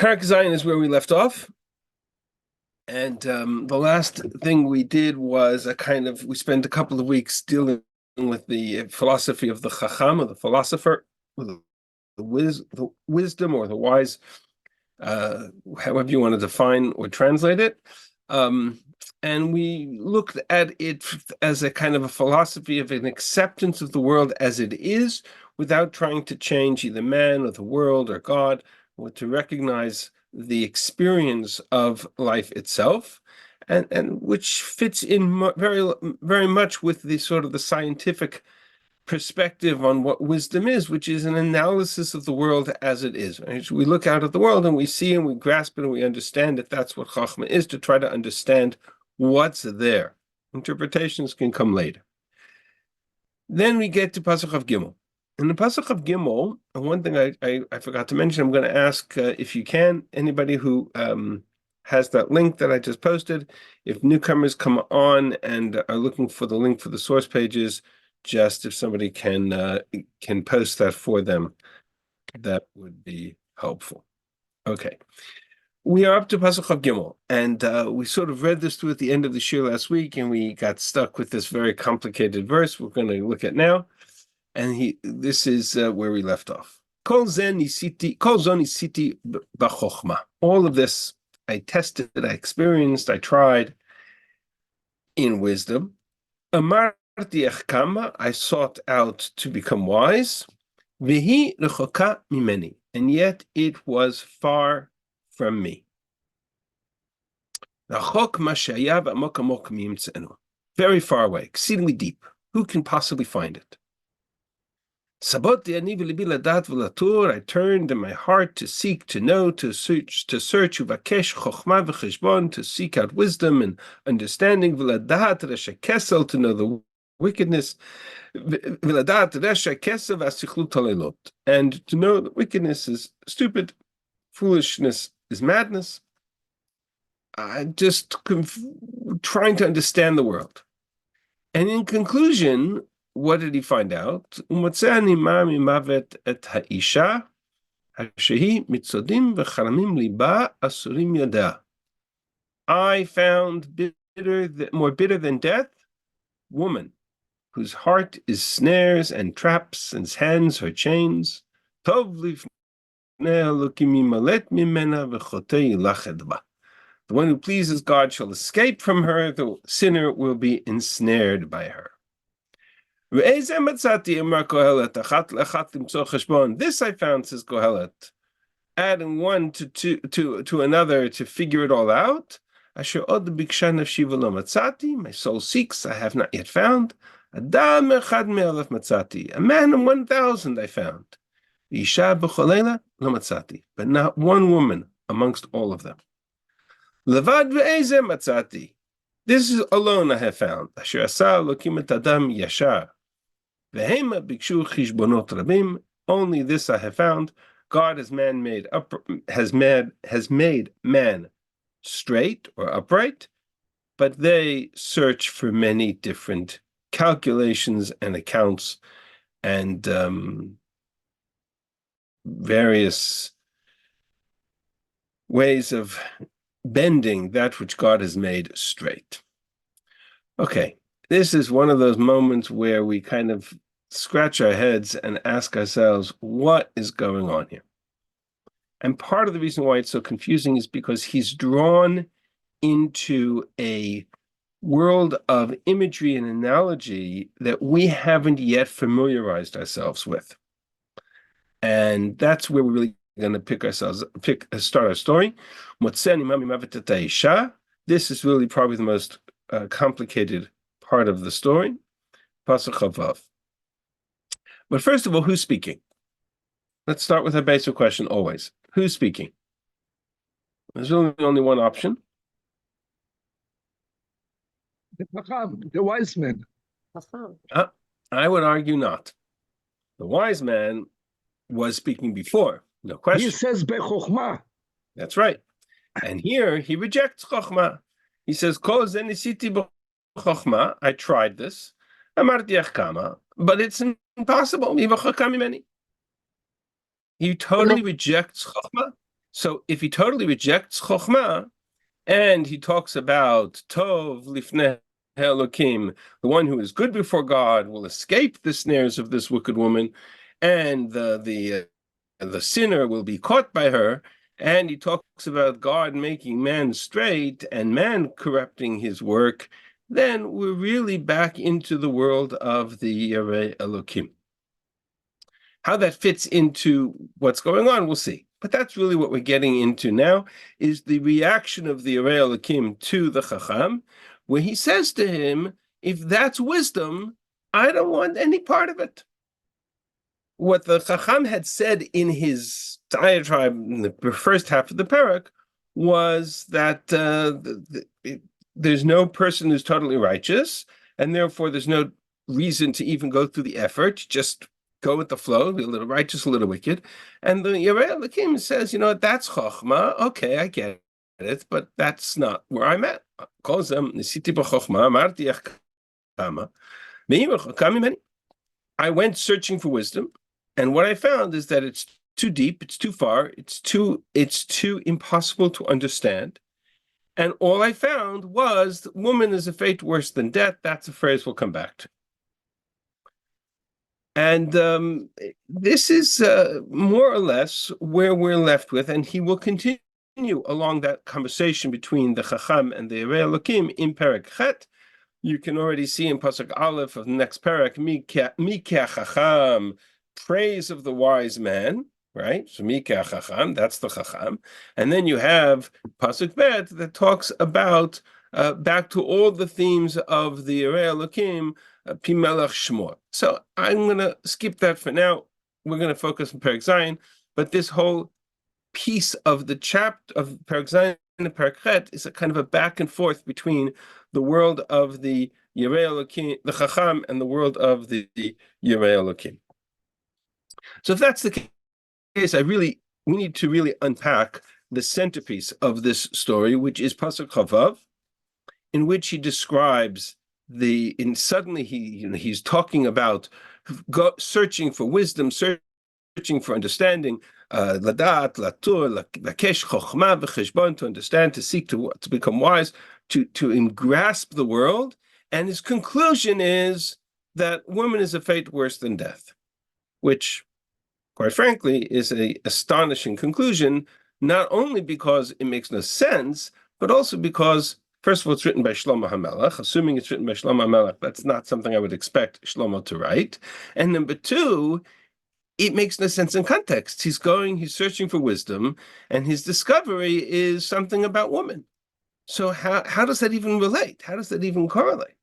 Parak Zion is where we left off. And the last thing we did was we spent a couple of weeks dealing with the philosophy of the Chacham, or the philosopher, or the wisdom, or the wise, however you want to define or translate it. And we looked at it as a kind of a philosophy of an acceptance of the world as it is, without trying to change either man or the world or God, or to recognize the experience of life itself, and which fits in very, very much with the sort of the scientific perspective on what wisdom is, which is an analysis of the world as it is. Right? We look out at the world and we see and we grasp it and we understand that that's what Chachma is, to try to understand what's there. Interpretations can come later. Then we get to Pasuk of Gimel. In the Pasuk of Gimel, one thing I forgot to mention, I'm going to ask if you can, anybody who has that link that I just posted, if newcomers come on and are looking for the link for the source pages, just if somebody can post that for them, that would be helpful. Okay. We are up to Pasuk of Gimel, and we sort of read this through at the end of the shir last week, and we got stuck with this very complicated verse we're going to look at now. And this is where we left off. Kol zoni siti b'chochma. All of this I tested, I experienced, I tried in wisdom. Amarti echkama, I sought out to become wise. V'hi rechoka mimeni, and yet it was far from me. Rachok ma she'haya v'amok amok miyimtzenu. Very far away, exceedingly deep. Who can possibly find it? I turned in my heart to seek, to know, to search, to seek out wisdom and understanding, to know the wickedness, and to know that wickedness is stupid, foolishness is madness. I'm just trying to understand the world. And in conclusion, what did he find out? I found more bitter than death, woman, whose heart is snares and traps, and hands her chains. The one who pleases God shall escape from her, the sinner will be ensnared by her. This I found, says Kohelet, adding one to another to figure it all out. My soul seeks, I have not yet found. A man in 1,000 I found. But not one woman amongst all of them. This is alone I have found. Only this I have found. God has made man straight or upright, but they search for many different calculations and accounts and various ways of bending that which God has made straight. Okay, this is one of those moments where we kind of scratch our heads and ask ourselves, what is going on here? And part of the reason why it's so confusing is because he's drawn into a world of imagery and analogy that we haven't yet familiarized ourselves with. And that's where we're really going to start our story. This is really probably the most complicated part of the story. Pasuk Chavav. But first of all, who's speaking? Let's start with a basic question always. Who's speaking? There's really only one option. The wise man. I would argue not. The wise man was speaking before, no question. He says Bechokhma. That's right. And here he rejects Chokhmah. He says, Kol zenisiti b'chokhmah. I tried this. Amarti echkama, but it's impossible. He totally rejects Chokhmah, So if he totally rejects Chokhmah, and he talks about Tov Lifnei Elokim, the one who is good before God will escape the snares of this wicked woman, and the sinner will be caught by her. And he talks about God making man straight and man corrupting his work. Then we're really back into the world of the Yerei Elokim. How that fits into what's going on, we'll see. But that's really what we're getting into now, is the reaction of the Yerei Elokim to the Chacham, where he says to him, if that's wisdom, I don't want any part of it. What the Chacham had said in his diatribe in the first half of the parak was that there's no person who's totally righteous, and therefore there's no reason to even go through the effort, just go with the flow, be a little righteous, a little wicked. And the Yerei Elokim says, that's Chochmah, okay, I get it, but that's not where I'm at. I went searching for wisdom, and what I found is that it's too deep, it's too far, it's too impossible to understand. And all I found was woman is a fate worse than death. That's a phrase we'll come back to. And this is more or less where we're left with, and he will continue along that conversation between the Chacham and the Yerei Elokim in Perek Chet. You can already see in Pasuk Aleph of the next parak, Mikeh Chacham, praise of the wise man, right? So Mikeh Chacham, that's the Chacham. And then you have Pasuk Bet that talks about, back to all the themes of the Yerei Elokim, Pimelech Shmor. So I'm going to skip that for now. We're going to focus on Perek Zayin, but this whole piece of the chapter of Perek Zayin and Perek Chet is a kind of a back and forth between the world of the Yerei Elokim, the Chacham, and the world of the Yerei Elokim. So if that's the case, we need to really unpack the centerpiece of this story, which is Pasuk Chavav, in which he describes suddenly he's talking about searching for wisdom, searching for understanding, ladat, latur, lakesh, chokhmah, v'cheshbon, to understand, to seek, to become wise, to grasp the world. And his conclusion is that woman is a fate worse than death, which, quite frankly, is an astonishing conclusion, not only because it makes no sense, but also because, first of all, it's written by Shlomo HaMelech. Assuming it's written by Shlomo HaMelech, that's not something I would expect Shlomo to write. And number two, it makes no sense in context. He's searching for wisdom, and his discovery is something about woman. So how does that even relate? How does that even correlate?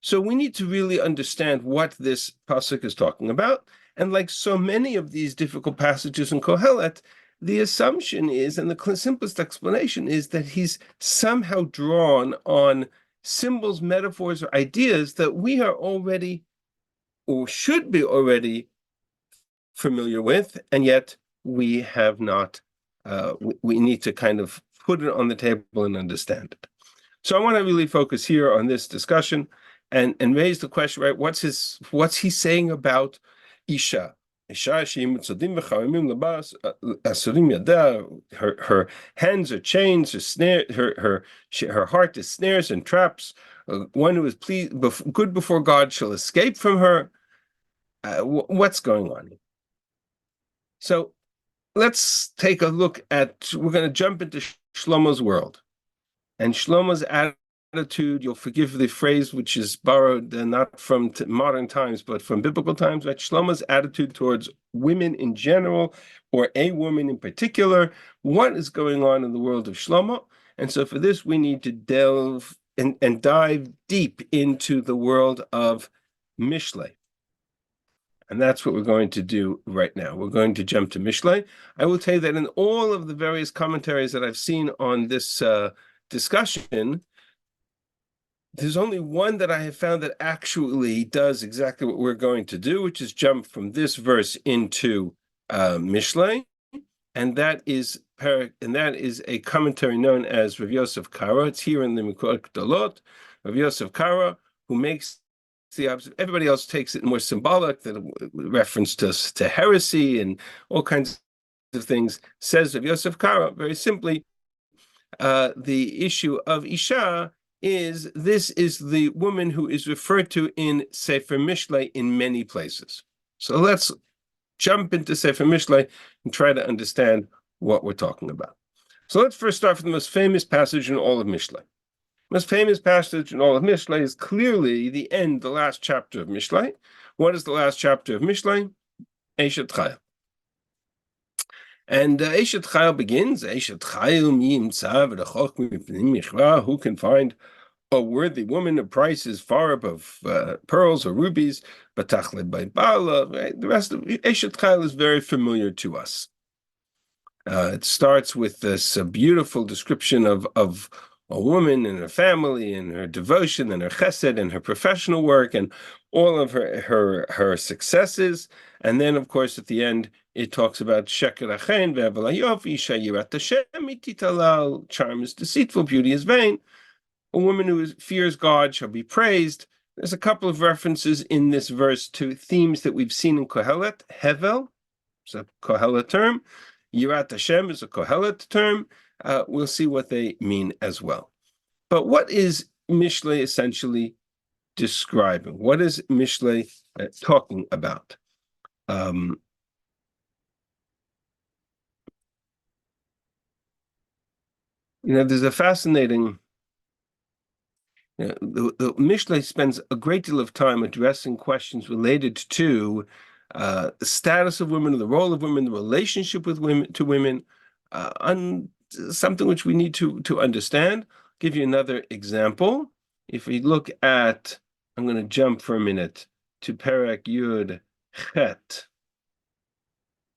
So we need to really understand what this pasuk is talking about. And like so many of these difficult passages in Kohelet, the assumption is, and the simplest explanation is, that he's somehow drawn on symbols, metaphors, or ideas that we are already, or should be already, familiar with, and yet we have not. We need to kind of put it on the table and understand it. So I want to really focus here on this discussion and raise the question, right? What's he saying about Isha? Her hands are chains, her heart is snares and traps. One who is good before God shall escape from her. What's going on? So let's take a look we're going to jump into Shlomo's world. And Shlomo's attitude, you'll forgive the phrase which is borrowed not from modern times, but from biblical times, right? Shlomo's attitude towards women in general, or a woman in particular. What is going on in the world of Shlomo? And so for this, we need to delve and dive deep into the world of Mishlei. And that's what we're going to do right now. We're going to jump to Mishlei. I will tell you that in all of the various commentaries that I've seen on this discussion, there's only one that I have found that actually does exactly what we're going to do, which is jump from this verse into Mishlei, and that is a commentary known as Rav Yosef Karo. It's here in the Mikot Gdolot. Rav Yosef Karo, who makes everybody else takes it more symbolic, that reference to heresy and all kinds of things, says Rav Yosef Karo, very simply, the issue of Isha is this is the woman who is referred to in Sefer Mishlei in many places. So let's jump into Sefer Mishlei and try to understand what we're talking about. So let's first start with the most famous passage in all of Mishlei. The most famous passage in all of Mishlei is clearly the end, the last chapter of Mishlei. What is the last chapter of Mishlei? Eshet Chayil. And Eshet Chayil begins, Eshet Chayil mi yimtza v'rachok mipnim michra, who can find a worthy woman, a price is far above pearls or rubies, batachled by Bala, right? The rest of Eshet Chayil is very familiar to us. It starts with this beautiful description of a woman and her family and her devotion and her chesed and her professional work and all of her successes. And then, of course, at the end, it talks about sheker achen ve'aval hayofi shayirat Hashem mititalal. Charm is deceitful, beauty is vain. A woman who fears God shall be praised. There's a couple of references in this verse to themes that we've seen in Kohelet. Hevel is a Kohelet term. Yirat Hashem is a Kohelet term. We'll see what they mean as well. But what is Mishlei essentially describing? What is Mishlei talking about? There's a fascinating. The Mishlei spends a great deal of time addressing questions related to the status of women, the role of women, the relationship with women to women, on something which we need to understand. I'll give you another example. If we look at, I'm going to jump for a minute to Perek Yud Chet,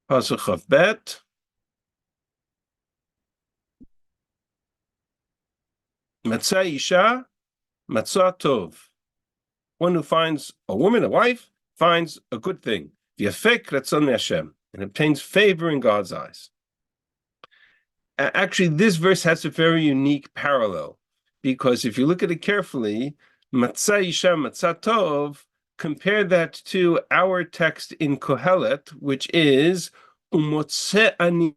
Pasuk of Bet. Matzah Isha, Matzah Tov. One who finds a woman, a wife, finds a good thing. V'yafek ratzon Hashem, and obtains favor in God's eyes. Actually, this verse has a very unique parallel, because if you look at it carefully, Matzah Isha, Matzah Tov, compare that to our text in Kohelet, which is Umotze ani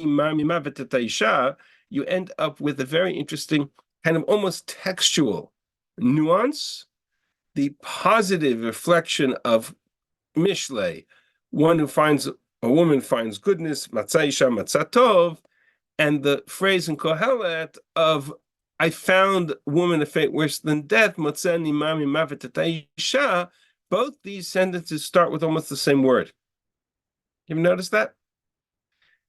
mamimavet et Isha. You end up with a very interesting kind of almost textual nuance. The positive reflection of Mishlei, one who finds a woman finds goodness, Matzah Isha, Matzah Tov, and the phrase in Kohelet of I found woman a fate worse than death, Motzeh nimami mavet et Isha. Both these sentences start with almost the same word. You ever notice that?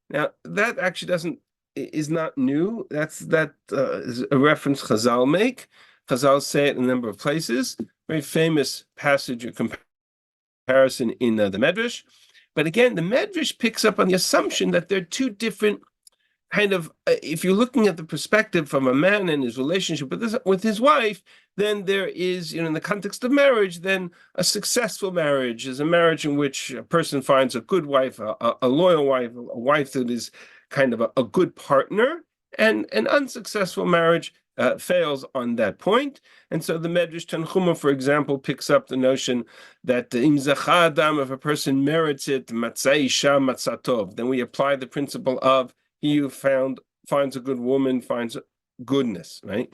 Now that actually is not new. Is a reference Chazal make. Chazal say it in a number of places. Very famous passage or comparison in the Medrash. But again, the Medrash picks up on the assumption that there are two different kind of, if you're looking at the perspective from a man and his relationship with his wife, then there is, in the context of marriage, then a successful marriage is a marriage in which a person finds a good wife, a loyal wife, a wife that is kind of a good partner, and an unsuccessful marriage fails on that point. And so the Medrash Tanchuma, for example, picks up the notion that im zacha adam, if a person merits it, matzah isha matzah tov, then we apply the principle of he who finds a good woman finds goodness, right?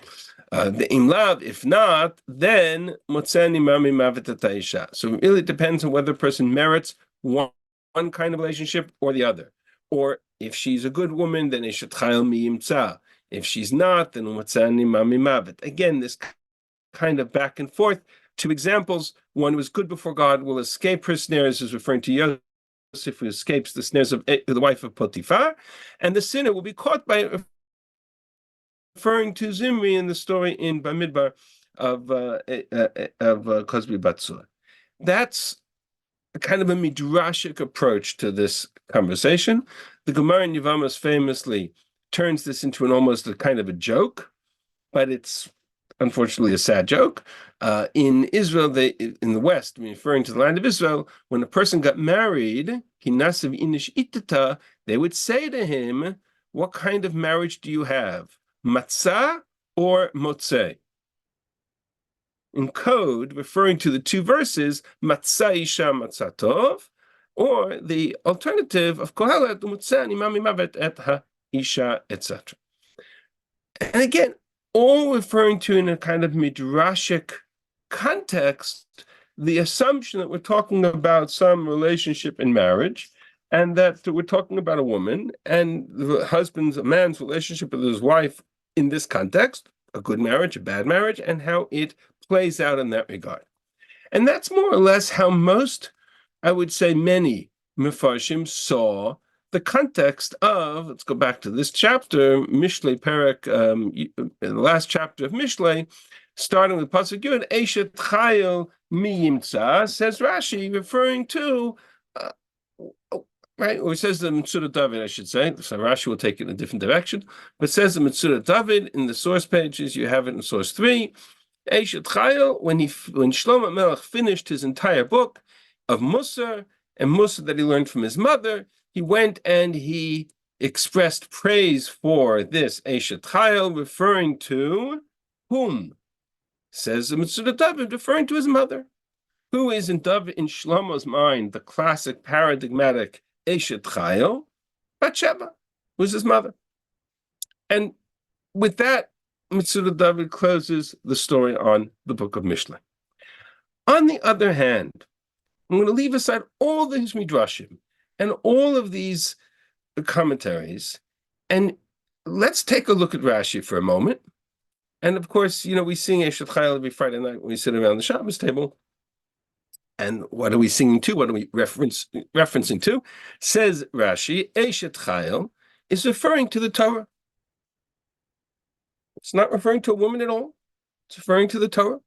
The imlav, if not, then motzeni mami mavet isha. So it really depends on whether a person merits one kind of relationship or the other. Or if she's a good woman, then eshet chayil mi yimtza. If she's not, then motzeni mami mavet. Again, this kind of back and forth. Two examples: one who is good before God will escape her snares, is referring to Yosef, who escapes the snares of the wife of Potiphar, and the sinner will be caught by referring to Zimri in the story in Bamidbar of Kozbi Batsur. That's a kind of a midrashic approach to this conversation. The Gemara in Yevamos famously turns this into almost a kind of a joke, but it's unfortunately a sad joke. In Israel, in the West, referring to the land of Israel, when a person got married, Kinasav Inish Itata, they would say to him, what kind of marriage do you have? Matzah or Motzeh? In code, referring to the two verses, Matzah Isha Matzah Tov, or the alternative of Kohelet, Isha, etc. And again, all referring to in a kind of midrashic context, the assumption that we're talking about some relationship in marriage, and that we're talking about a woman and a man's relationship with his wife in this context, a good marriage, a bad marriage, and how it plays out in that regard. And that's more or less how most, I would say many Mefarshim saw the context of, let's go back to this chapter, Mishlei Perek, the last chapter of Mishlei, starting with Pasuk Yud, Eshet Chayil Miyimtza, says Rashi, referring to, right, or it says the Mitzvah David, I should say, so Rashi will take it in a different direction, but it says the Mitzvah David in the source pages, you have it in source 3, Eshet Chayil, when Shlomo Melech finished his entire book of Musar, and Musar that he learned from his mother, he went and he expressed praise for this Eshet Chayil, referring to whom? Says the Mitzvah David, referring to his mother. Who is in Shlomo's mind the classic paradigmatic Eshet Chayil? Bathsheba, who's his mother. And with that, Mitzvah David closes the story on the book of Mishlei. On the other hand, I'm going to leave aside all these midrashim and all of these commentaries, and let's take a look at Rashi for a moment. And of course, we sing Eshet Chayil every Friday night when we sit around the Shabbos table. And what are we singing to? What are we referencing to? Says Rashi, Eshet Chayil is referring to the Torah. It's not referring to a woman at all. It's referring to the Torah.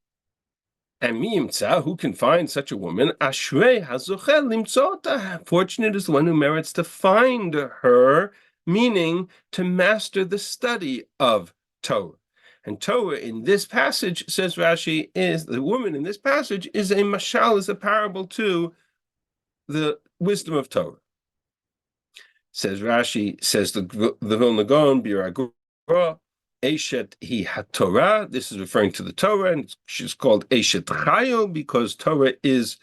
And miyimtza, who can find such a woman? Ashrei hazochel limtzota. Fortunate is the one who merits to find her, meaning to master the study of Torah. And Torah in this passage, says Rashi, is the woman in this passage is a mashal, is a parable to the wisdom of Torah. Says Rashi, says the Vilna Gaon, Biragra, Eshet hi HaTorah. This is referring to the Torah, and she's called Eshet Chayil because Torah is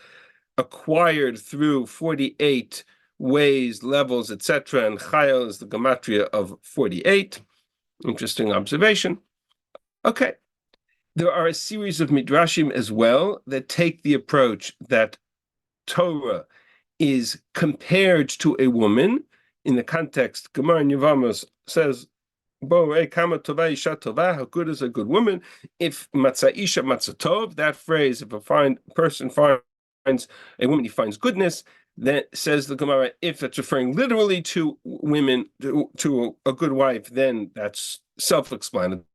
acquired through 48 ways, levels, etc. And Chayil is the gematria of 48. Interesting observation. Okay. There are a series of midrashim as well that take the approach that Torah is compared to a woman. In the context, Gemara in Yevamos says, how good is a good woman? If matzah isha matzah tov, that phrase, if a person finds a woman, he finds goodness, then says the Gemara, if that's referring literally to women, to a good wife, then that's self-explanatory.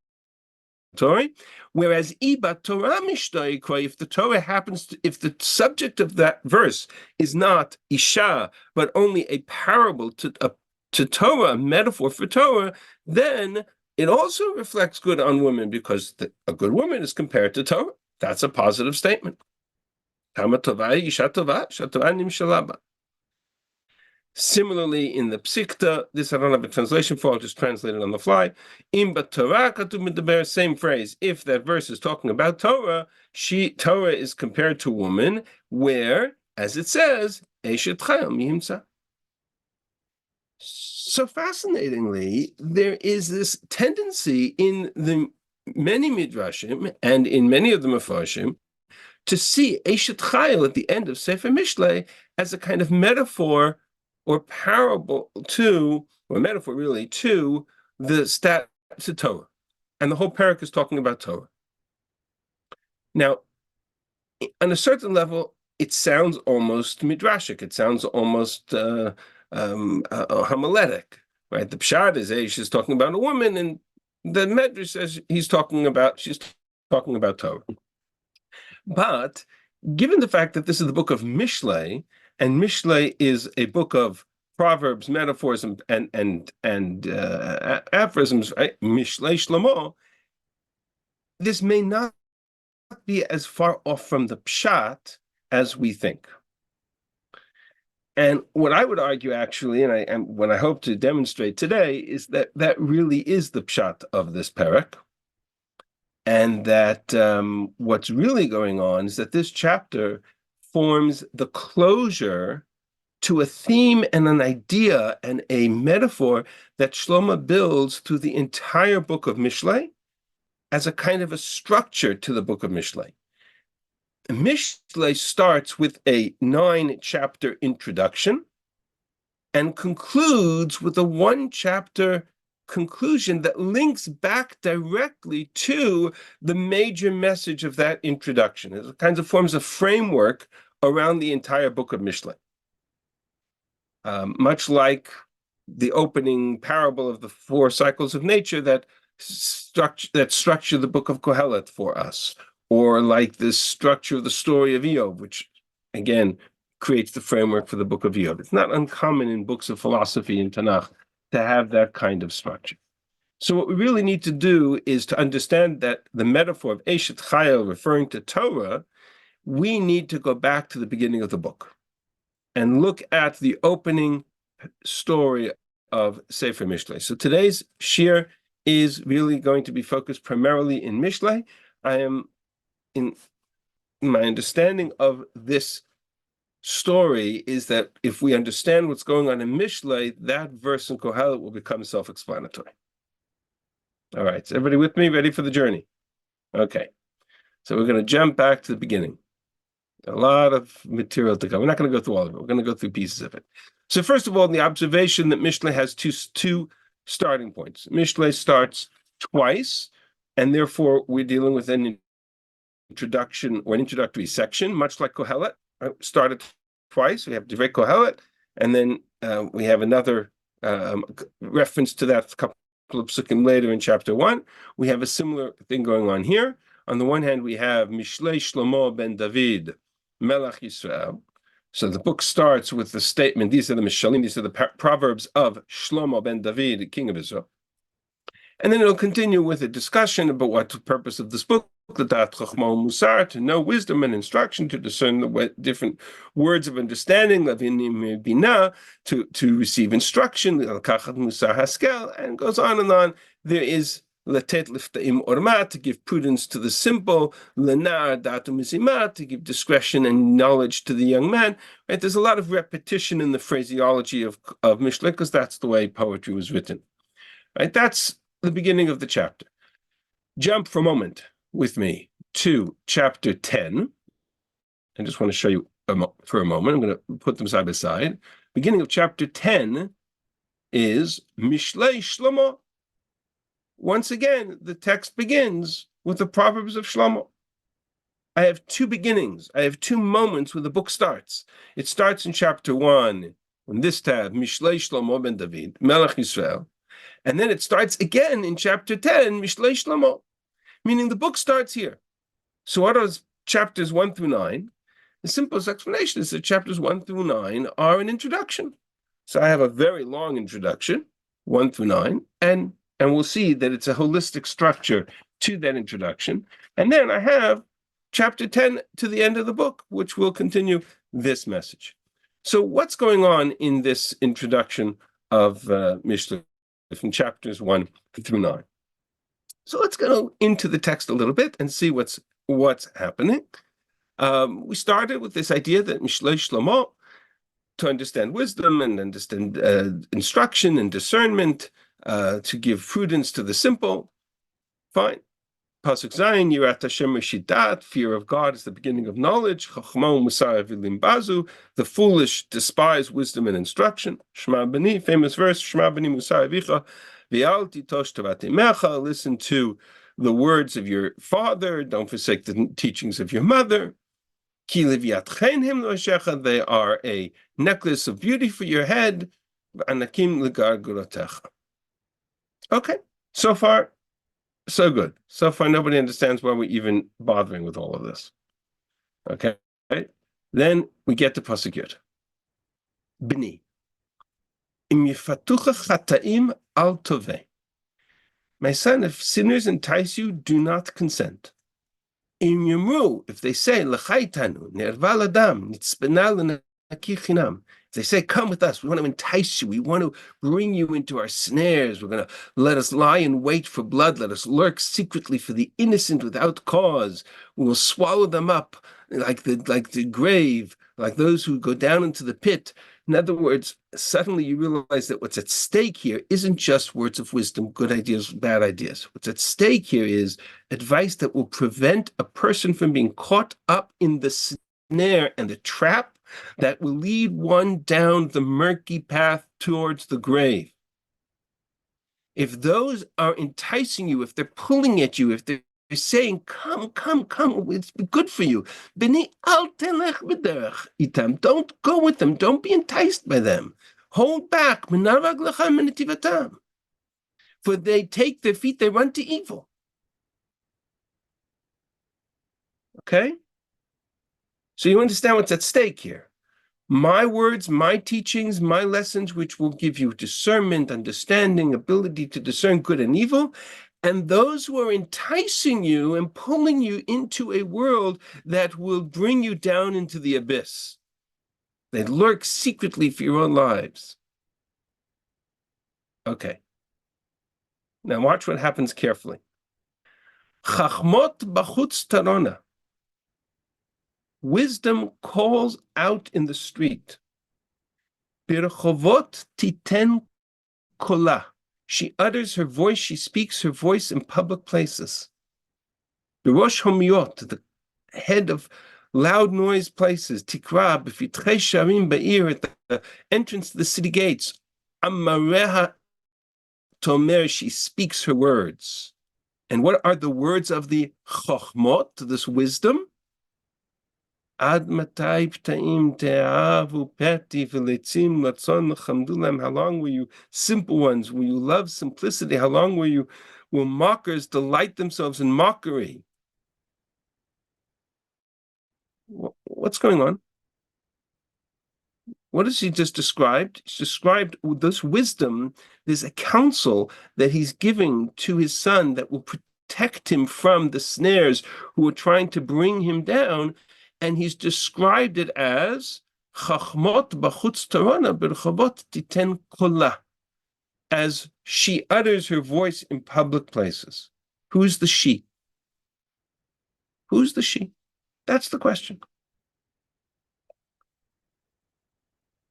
Whereas Iba Torah Mishtaikra, if the Torah happens to, if the subject of that verse is not Isha, but only a parable to Torah, a metaphor for Torah, then it also reflects good on women because a good woman is compared to Torah. That's a positive statement. Similarly, in the Psikta, this I don't have a translation for, I'll just translate it on the fly. Same phrase. If that verse is talking about Torah, Torah is compared to woman, where, as it says, Eshet Chayil miyimtza. So fascinatingly, there is this tendency in the many midrashim and in many of the mefarshim to see Eshet Chayil at the end of Sefer Mishlei as a kind of metaphor or parable to, or metaphor really, to the to Torah. And the whole parak is talking about Torah. Now, on a certain level, it sounds almost midrashic. It sounds almost homiletic, right? The pshat is she's talking about a woman, and the medrash says she's talking about Torah. But given the fact that this is the book of Mishlei, and Mishlei is a book of proverbs, metaphors, and aphorisms, right? Mishlei Shlomo, this may not be as far off from the pshat as we think. And what I would argue, actually, and what I hope to demonstrate today, is that that really is the pshat of this parak, and that what's really going on is that this chapter forms the closure to a theme and an idea and a metaphor that Shlomo builds through the entire book of Mishlei as a kind of a structure to the book of Mishlei. Mishlei starts with a 9-chapter introduction and concludes with a 1-chapter conclusion that links back directly to the major message of that introduction. It kinds of forms a framework around the entire book of Mishlei. Much like the opening parable of the 4 cycles of nature that structure the book of Kohelet for us, or like the structure of the story of Iyov, which again creates the framework for the book of Iyov. It's not uncommon in books of philosophy in Tanakh to have that kind of structure. So what we really need to do is to understand that the metaphor of Eshet Chayil referring to Torah, we need to go back to the beginning of the book and look at the opening story of Sefer Mishlei. So today's shir is really going to be focused primarily in Mishlei. I am, in my understanding of this story, is that if we understand what's going on in Mishlei, that verse in Kohelet will become self-explanatory. All right, is everybody with me? Ready for the journey? Okay, so we're going to jump back to the beginning. A lot of material to go. We're not going to go through all of it. We're going to go through pieces of it. So first of all, the observation that Mishlei has two starting points. Mishlei starts twice, and therefore we're dealing with an introduction or an introductory section, much like Kohelet. Started twice. We have Divrei Kohelet, and then we have another reference to that couple of psukim later in chapter 1. We have a similar thing going on here. On the one hand, we have Mishlei Shlomo ben David, Melech Yisrael. So the book starts with the statement, these are the Mishalim, these are the proverbs of Shlomo ben David, king of Israel. And then it'll continue with a discussion about what the purpose of this book, L'dat Chochma Musar, to know wisdom and instruction, to discern the different words of understanding, Lavinim Bina, to receive instruction, L'kachat Musar Haskel, and goes on and on. There is Latet Liftaim Orma, to give prudence to the simple, Lenar Datum Mizima, to give discretion and knowledge to the young man. Right? There's a lot of repetition in the phraseology of Mishlei, because that's the way poetry was written. Right? That's the beginning of the chapter. Jump for a moment with me to chapter 10. I just want to show you for a moment. I'm going to put them side by side. Beginning of chapter 10 is Mishlei Shlomo. Once again, the text begins with the Proverbs of Shlomo. I have 2 beginnings. I have 2 moments where the book starts. It starts in chapter 1, on this tab, Mishlei Shlomo ben David, Melech Yisrael. And then it starts again in chapter 10, Mishlei Shlomo, meaning the book starts here. So what are chapters 1 through 9? The simplest explanation is that chapters 1 through 9 are an introduction. So I have a very long introduction, 1 through 9, and we'll see that it's a holistic structure to that introduction. And then I have chapter 10 to the end of the book, which will continue this message. So what's going on in this introduction of Mishlei from chapters 1 through 9? So let's go into the text a little bit and see what's happening. We started with this idea that Mishlei Shlomo, to understand wisdom and understand instruction and discernment, to give prudence to the simple. Fine. Pasuk Zayin, Yirat Hashem Rishidat, fear of God is the beginning of knowledge. Chachma Musar Vilim Bazu, the foolish despise wisdom and instruction. Shema Bani, famous verse, Shema Bani Musar Avicha, V'al titosh tavat imecha, listen to the words of your father, don't forsake the teachings of your mother. Ki leviatchen him lo'ashecha, they are a necklace of beauty for your head. V'anakim legar gurotecha. Okay, so far, so good. So far, nobody understands why we're even bothering with all of this. Okay, then we get to Pasuk Yud. B'ni, im yifatucha chataim al toveh. My son, if sinners entice you, do not consent. Im yimru, if they say, l'chaitanu, nerva ladam, nitzpena l'naki chinam. If they say, come with us, we want to entice you, we want to bring you into our snares, we're going to let us lie in wait for blood, let us lurk secretly for the innocent without cause, we will swallow them up like the grave, like those who go down into the pit. In other words, suddenly you realize that what's at stake here isn't just words of wisdom, good ideas, bad ideas. What's at stake here is advice that will prevent a person from being caught up in the snare and the trap that will lead one down the murky path towards the grave. If those are enticing you, if they're pulling at you, if they're saying, come, it's good for you. Don't go with them. Don't be enticed by them. Hold back. For they take their feet, they run to evil. Okay? So you understand what's at stake here. My words, my teachings, my lessons, which will give you discernment, understanding, ability to discern good and evil, and those who are enticing you and pulling you into a world that will bring you down into the abyss. They lurk secretly for your own lives. Okay. Now watch what happens carefully. Chachmot bachutz tarona. Wisdom calls out in the street. Birchovot titen kola. She utters her voice, she speaks her voice in public places. Birosh homiot, the head of loud noise places, tikra, b'fitrei sharim ba'ir, at the entrance to the city gates. Amareha tomer, she speaks her words. And what are the words of the chochmot, this wisdom? Ad matai ptaim te'avu peti v'leitzim latzon l'chamdulam. How long will you, simple ones, will you love simplicity? How long will mockers delight themselves in mockery? What's going on? What has he just described? He's described this wisdom. There's a counsel that he's giving to his son that will protect him from the snares who are trying to bring him down. And he's described it as chachmot bachutz tarona berchavot titen kola, as she utters her voice in public places. Who's the she? Who's the she? That's the question.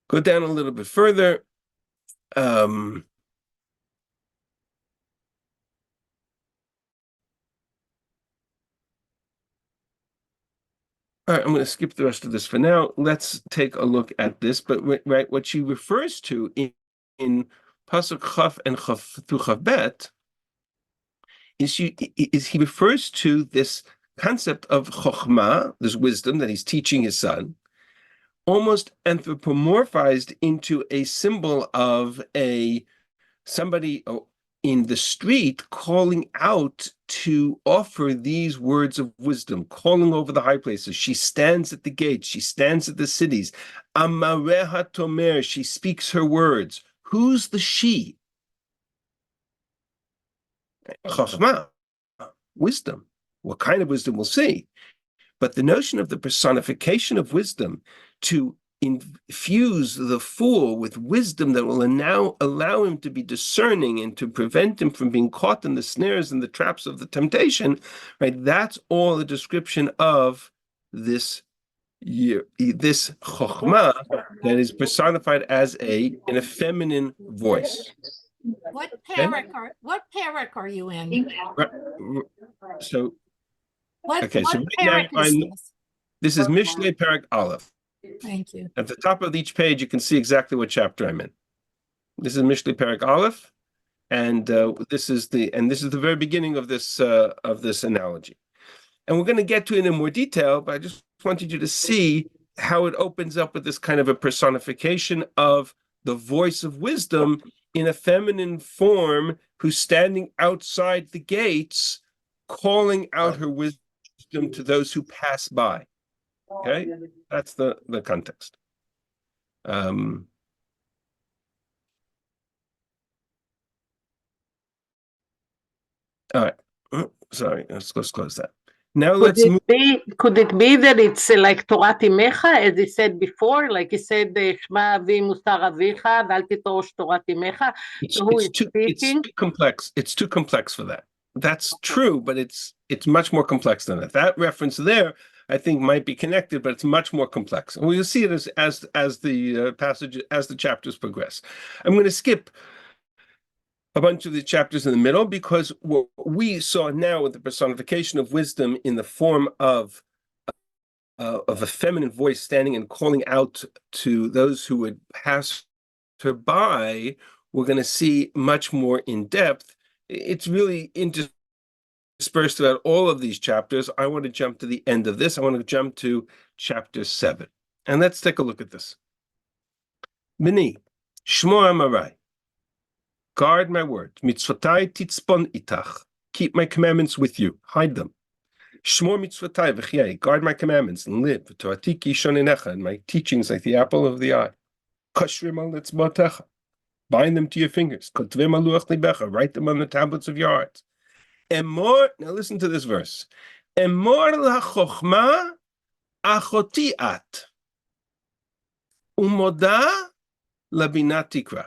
Go down a little bit further. All right, I'm going to skip the rest of this for now. Let's take a look at this. But right, what she refers to in Pasuk Chaf and Chaf through Chaf Bet is he refers to this concept of chokhmah, this wisdom that he's teaching his son, almost anthropomorphized into a symbol of somebody in the street calling out to offer these words of wisdom, calling over the high places. She stands at the gates. She stands at the cities. Amareha tomer, she speaks her words. Who's the she? Chachma, wisdom. What kind of wisdom we'll see. But the notion of the personification of wisdom to infuse the fool with wisdom that will now allow him to be discerning and to prevent him from being caught in the snares and the traps of the temptation, right? That's all a description of this chokhmah that is personified as in a feminine voice. What parak are you in? So, What so right now this is Mishlei Parak Aleph. Thank you. At the top of each page, you can see exactly what chapter I'm in. This is Mishlei Parak Aleph, and this is the very beginning of this analogy. And we're going to get to it in more detail, but I just wanted you to see how it opens up with this kind of a personification of the voice of wisdom in a feminine form, who's standing outside the gates, calling out her wisdom to those who pass by. Okay, that's the context. All right. Sorry, let's close that. Now let's move. Could it be that it's like Torat Imecha, as he said before, like he said, Shema Avi Musar Avicha, Val Titosh Torat Imecha. It's too complex. It's too complex for that. That's true, but it's much more complex than that. That reference there I think might be connected, but it's much more complex. And we'll see it as the passage, as the chapters progress. I'm going to skip a bunch of the chapters in the middle because what we saw now with the personification of wisdom in the form of a feminine voice standing and calling out to those who would pass her by, we're going to see much more in depth. It's really interspersed throughout all of these chapters. I want to jump to the end of this. I want to jump to chapter 7. And let's take a look at this. B'ni, shmo amarai. Guard my words. Mitzvotai titzpon itach. Keep my commandments with you. Hide them. Shmor mitzvotai v'chyei. Guard my commandments and live. V'torati kishonenecha. And my teachings like the apple of the eye. Kashrim al etzbotecha. Bind them to your fingers. Kotvim al luach libecha. Write them on the tablets of your heart. Emor. Now listen to this verse. Emor lachochma achoti at. Umoda labina tikra.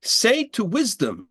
Say to wisdom,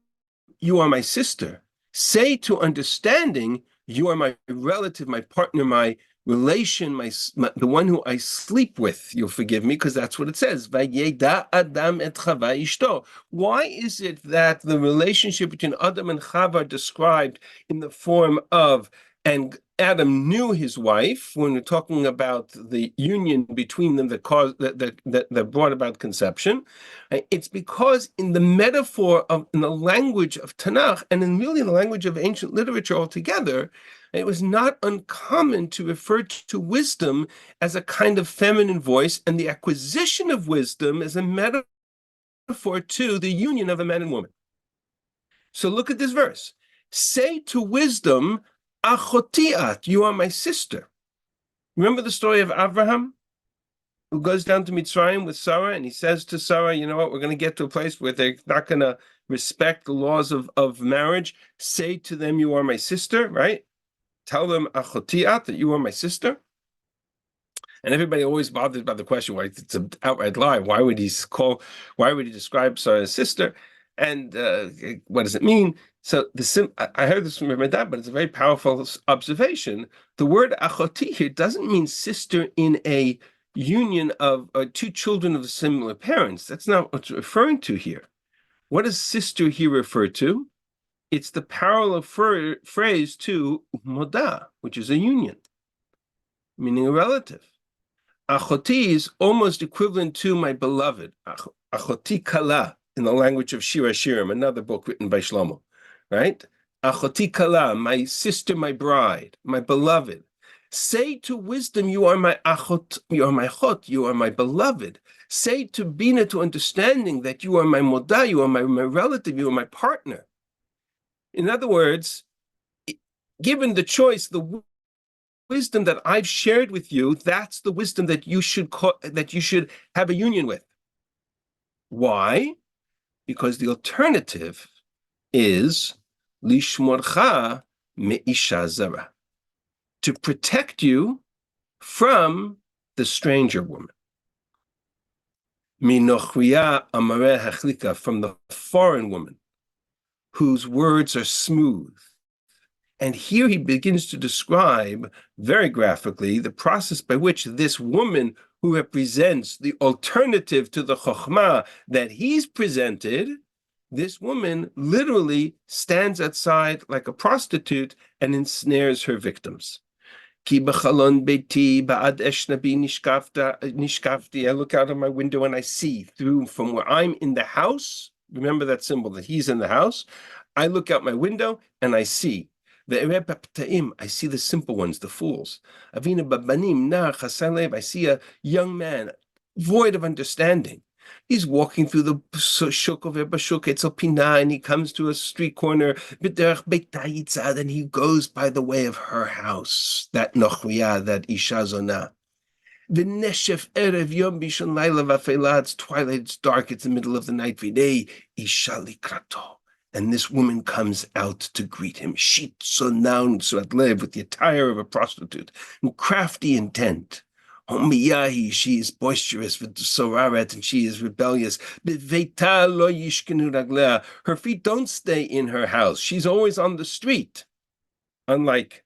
you are my sister. Say to understanding, you are my relative, my partner, my relation, the one who I sleep with. You'll forgive me because that's what it says. Vayeda Adam et Chava ishto. Why is it that the relationship between Adam and Chava are described in the form of, and Adam knew his wife, when we're talking about the union between them that caused that brought about conception? It's because in the metaphor of, in the language of Tanakh, and in really the language of ancient literature altogether, it was not uncommon to refer to wisdom as a kind of feminine voice, and the acquisition of wisdom as a metaphor to the union of a man and woman. So look at this verse. Say to wisdom, Achotiat, you are my sister. Remember the story of Abraham, who goes down to Mitzrayim with Sarah, and he says to Sarah, you know what, we're going to get to a place where they're not going to respect the laws of marriage. Say to them, you are my sister, right? Tell them, Achotiat, that you are my sister. And everybody always bothers about the question, why it's an outright lie. Why would he describe Sarah's sister? And what does it mean? So I heard this from my dad, but it's a very powerful observation. The word achoti here doesn't mean sister in a union of two children of similar parents. That's not what it's referring to here. What does sister here refer to? It's the parallel phrase to moda, which is a union, meaning a relative. Achoti is almost equivalent to my beloved. Achoti kala, in the language of Shir Hashirim, another book written by Shlomo. Right? Achoti kala, my sister, my bride, my beloved. Say to wisdom, you are my achot, you are my chot, you are my beloved. Say to bina, to understanding, that you are my moda, you are my relative, you are my partner. In other words, given the choice, the wisdom that I've shared with you, that's the wisdom that you should have a union with. Why? Because the alternative is lishmorcha meisha zara, to protect you from the stranger woman. Minochriya amare hachlika, from the foreign woman, whose words are smooth. And here he begins to describe very graphically the process by which this woman, who represents the alternative to the chokhmah that he's presented, this woman literally stands outside like a prostitute and ensnares her victims. Ki b'chalon beiti ba'ad eshnabi nishkafti. I look out of my window and I see through from where I'm in the house. Remember that symbol that he's in the house. I look out my window and I see. I see the simple ones, the fools. I see a young man void of understanding. He's walking through the shuk of Bashuk Etzel Pina, and he comes to a street corner, and he goes by the way of her house, that Nochriya, that Isha Zonah. V'neshef erev yom bishon laila v'afela, it's twilight, it's dark, it's the middle of the night, v'nei Isha likrato. And this woman comes out to greet him, shit sonaun suatlev, with the attire of a prostitute, and crafty intent. Homiyahi, she is boisterous with soraret, and she is rebellious. B'veita lo yishkenu raglea, her feet don't stay in her house. She's always on the street. Unlike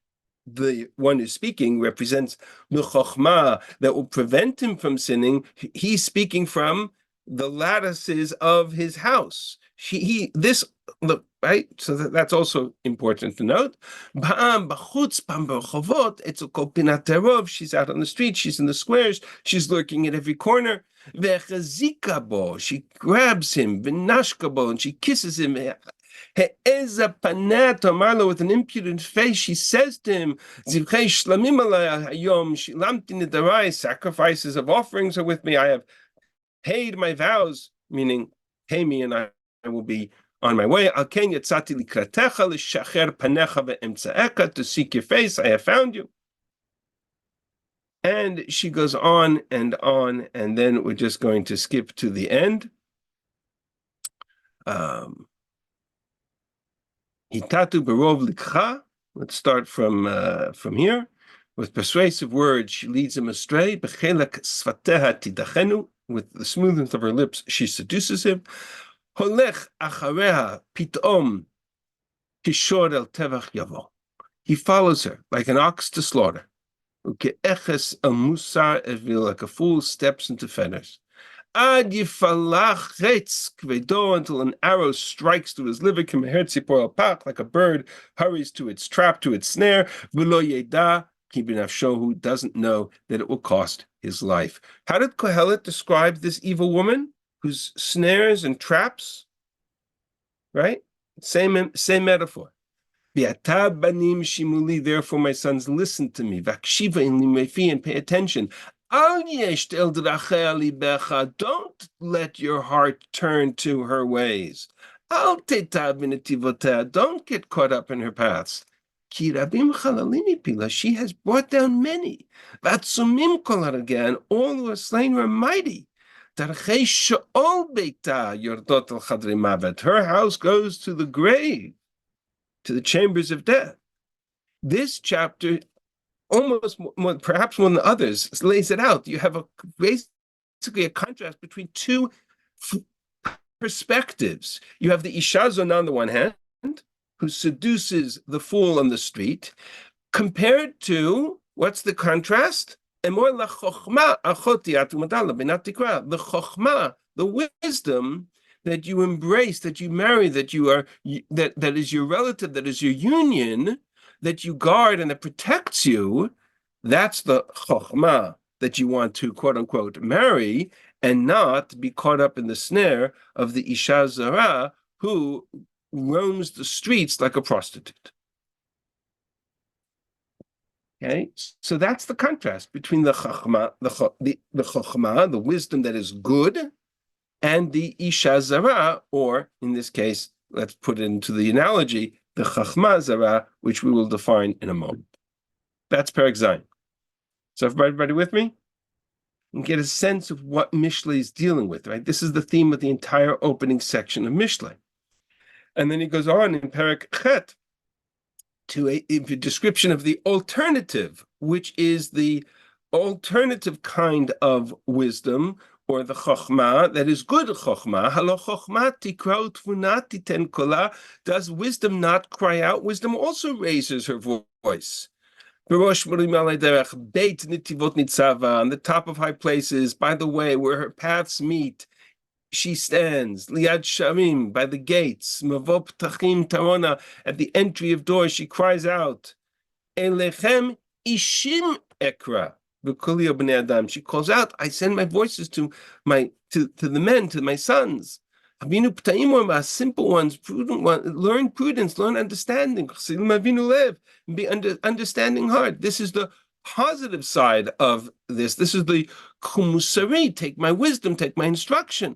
the one who's speaking represents the chokhmah that will prevent him from sinning. He's speaking from the lattices of his house. This, look, right? So that's also important to note. She's out on the street, she's in the squares, she's lurking at every corner. She grabs him, and she kisses him. With an impudent face, she says to him, sacrifices of offerings are with me. I have paid my vows, meaning pay me and I will be on my way. To seek your face, I have found you. And she goes on, and then we're just going to skip to the end. Hitatu berov likcha. Let's start from here. With persuasive words, she leads him astray. Bechelek sfateha tidachenu. With the smoothness of her lips, she seduces him. Holech achareha pitom kishor el tevach yavo. He follows her like an ox to slaughter. Ukeeches el musar evil, like a fool steps into fetters. Ad yifalach chetz kvedo, until an arrow strikes through his liver, like a bird hurries to its trap, to its snare. V'lo yeda ki b'nafsho, who doesn't know that it will cost his life. How did Kohelet describe this evil woman whose snares and traps? Right? Same metaphor. Banim shimuli, therefore my sons, listen to me. Vakshiva in limefi, and pay attention. Don't let your heart turn to her ways. Don't get caught up in her paths. She has brought down many. Again, all who are slain were mighty. Her house goes to the grave, to the chambers of death. This chapter, perhaps one of the others, lays it out. You have basically a contrast between two perspectives. You have the Ishazon on the one hand, who seduces the fool on the street, compared to, what's the contrast? The chokhmah, the wisdom that you embrace, that you marry, that is your relative, that is your union, that you guard and that protects you. That's the chokhmah that you want to, quote unquote, marry, and not be caught up in the snare of the Isha Zara, who roams the streets like a prostitute. Okay, so that's the contrast between the chokhmah, the chokhmah, the wisdom that is good, and the Isha Zara, or in this case, let's put it into the analogy, the chokhmah Zara, which we will define in a moment. That's Perek Zayin. So everybody with me? And get a sense of what Mishlei is dealing with, right? This is the theme of the entire opening section of Mishlei. And then he goes on in Perek Chet to a description of the alternative, which is the alternative kind of wisdom, or the chokhmah, that is good chokhmah. Halo chokhmah tikra utfuna titen kola. Does wisdom not cry out? Wisdom also raises her voice. On the top of high places, by the way, where her paths meet, she stands. Liad Shamim, by the gates. Mavop Tachim Tarona, at the entry of doors, she cries out. Elechem Ishim Ekra. She calls out, I send my voices to the men, to my sons. Simple ones, prudent ones, learn prudence, learn understanding. Be understanding heart. This is the positive side of this. This is the kumusari. Take my wisdom, take my instruction.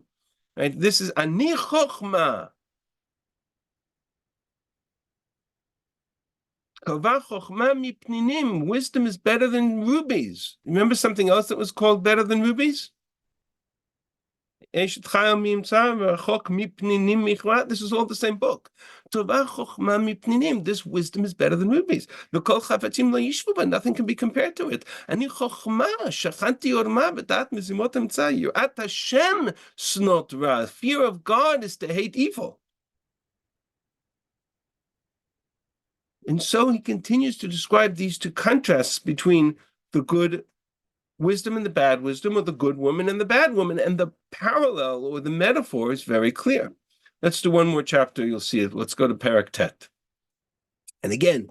Right? This is ani chokhmah. Wisdom is better than rubies. Remember something else that was called better than rubies? This is all the same book. This wisdom is better than rubies. Nothing can be compared to it. Fear of God is to hate evil. And so he continues to describe these two contrasts between the good wisdom and the bad wisdom, or the good woman and the bad woman. And the parallel or the metaphor is very clear. Let's do one more chapter. You'll see it. Let's go to Perek Tet. And again,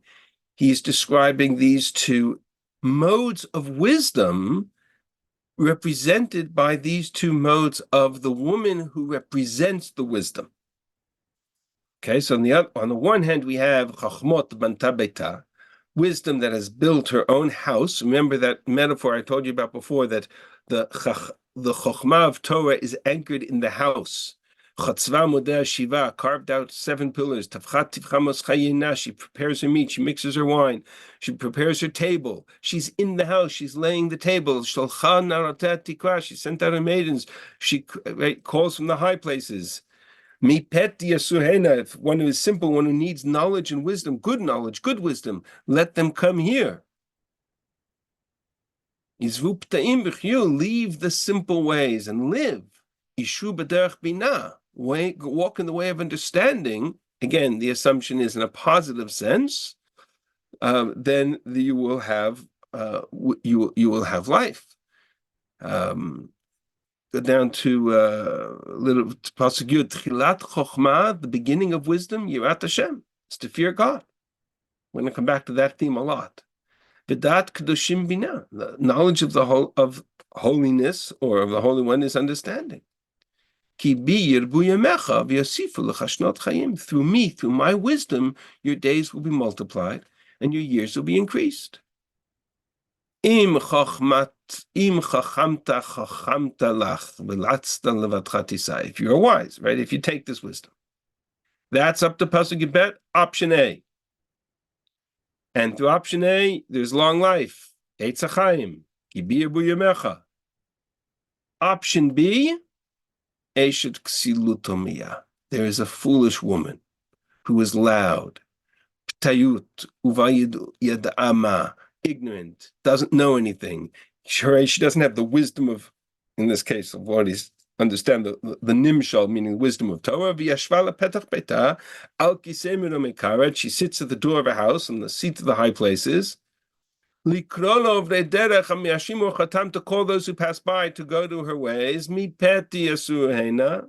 he's describing these two modes of wisdom represented by these two modes of the woman who represents the wisdom. Okay, so on the one hand, we have Chachmot Banta Beita, wisdom that has built her own house. Remember that metaphor I told you about before, that the Chokhmah of Torah is anchored in the house. Chatzva Modeh Shiva, carved out 7 pillars. Tavchat Tivchamos Chayina, she prepares her meat, she mixes her wine, she prepares her table. She's in the house, she's laying the table. Shalcha Narotet Tikra, she sent out her maidens. She calls from the high places. Mipet Yasuhena, if one who is simple, one who needs knowledge and wisdom, good wisdom, let them come here. Izvu P'ta'im B'chyu, leave the simple ways and live. Ishu B'derech Binah, walk in the way of understanding. Again, the assumption is in a positive sense. Then you will have you will have life. Go down to little pasuk Yud, Tchilat Chochmah, the beginning of wisdom, Yirat Hashem. It's to fear God. We're going to come back to that theme a lot. V'dat Kedoshim Binah, the knowledge of the whole of holiness or of the Holy One is understanding. Ki bi yirbu yamecha v'yasifu l'chashnot chayim. Through me, through my wisdom, your days will be multiplied and your years will be increased. Im chachamta lach v'latzta levatcha tisai. If you're wise, right? If you take this wisdom, that's up to pasuk Yibet, option A. And through option A, there's long life. Eitz HaChaim, ki bi yirbu yamecha. Option B, Eshet Ksilutomiyah. There is a foolish woman who is loud, ptayut uvayid yad'ama, ignorant, doesn't know anything. She doesn't have the wisdom of, in this case, of what he's understand the nimshal, meaning wisdom of Torah. V'yashva lepetach beita al kisei miramekaret. She sits at the door of a house on the seat of the high places. Likrolo v'rei derech hamiyashimu chatam, to call those who pass by to go to her ways. Mipeti yasuhena.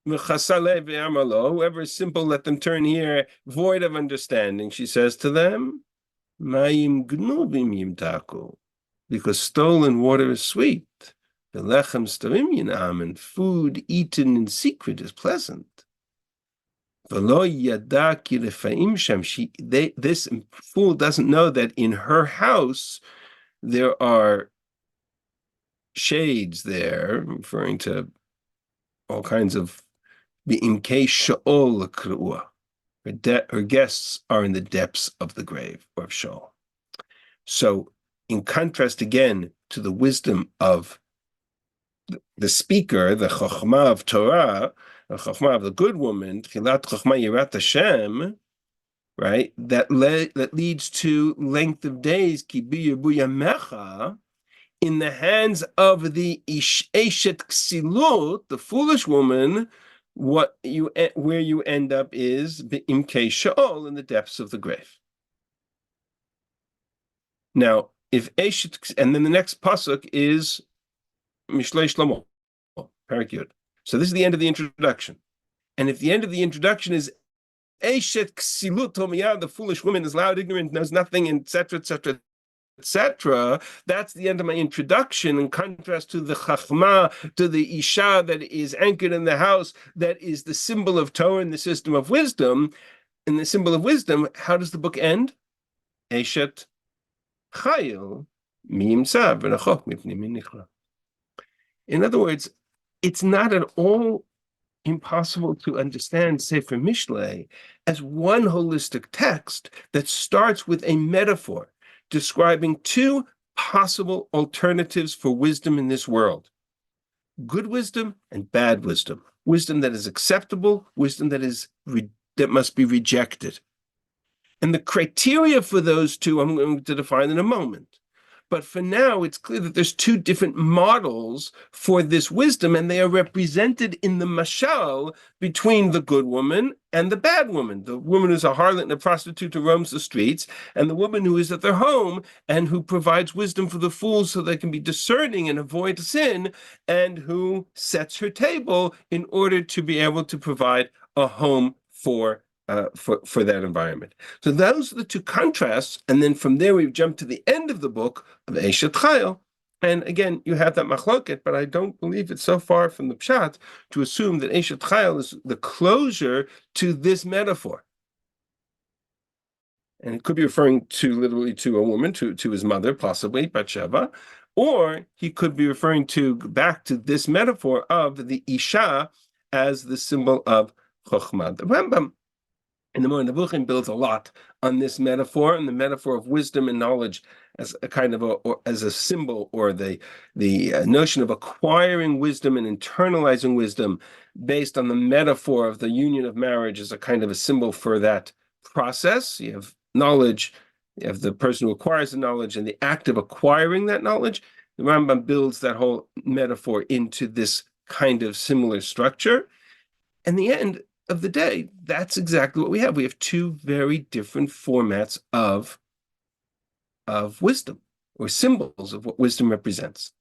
V'chasale v'amalo. Whoever is simple, let them turn here. Void of understanding, she says to them. Mayim gnubim yimtaku, because stolen water is sweet. The lechem starim yinam, and food eaten in secret is pleasant. V'lo yada ki lefaim sham. This fool doesn't know that in her house there are shades there, referring to all kinds of be'imkei sha'ol l'kru'ah. Her guests are in the depths of the grave, or of Sheol. So, in contrast again to the wisdom of the speaker, the Chokhmah of Torah, the Chokhmah of the good woman, Tchilat Chokhmah Yirat Hashem, right? That leads to length of days, Ki bi yirbu yamecha, in the hands of the Eshet Ksilut, the foolish woman. Where you end up is imkei Sheol, in the depths of the grave. Now, if Eshet, and then the next pasuk is Mishlei Shlomo, Perek Yud. So this is the end of the introduction. And if the end of the introduction is Eshet Ksilut Tomiyah, the foolish woman is loud, ignorant, knows nothing, etc., etc., etc., that's the end of my introduction, in contrast to the Chachma, to the Isha that is anchored in the house, that is the symbol of Torah and the system of wisdom. In the symbol of wisdom, how does the book end? Eshet Chayil Miyimsa v'nachok mipnei nichra. In other words, it's not at all impossible to understand Sefer Mishlei as one holistic text that starts with a metaphor describing two possible alternatives for wisdom in this world: good wisdom and bad wisdom. Wisdom that is acceptable, wisdom that must be rejected. And the criteria for those two I'm going to define in a moment. But for now, it's clear that there's two different models for this wisdom, and they are represented in the mashal between the good woman and the bad woman. The woman who's a harlot and a prostitute who roams the streets, and the woman who is at their home and who provides wisdom for the fools so they can be discerning and avoid sin, and who sets her table in order to be able to provide a home for that environment. So those are the two contrasts, and then from there we've jumped to the end of the book of Eshet Chayil, and again you have that machloket, but I don't believe it's so far from the pshat to assume that Eshet Chayil is the closure to this metaphor. And it could be referring to literally to a woman, to his mother, possibly Bathsheba, or he could be referring to back to this metaphor of the Isha as the symbol of Chokhmah. The Rambam in the Moreh Nevuchim builds a lot on this metaphor, and the metaphor of wisdom and knowledge as a kind of as a symbol, or the notion of acquiring wisdom and internalizing wisdom based on the metaphor of the union of marriage as a kind of a symbol for that process. You have knowledge, you have the person who acquires the knowledge and the act of acquiring that knowledge. The Rambam builds that whole metaphor into this kind of similar structure. In the end of the day, that's exactly what we have. We have two very different formats of wisdom, or symbols of what wisdom represents.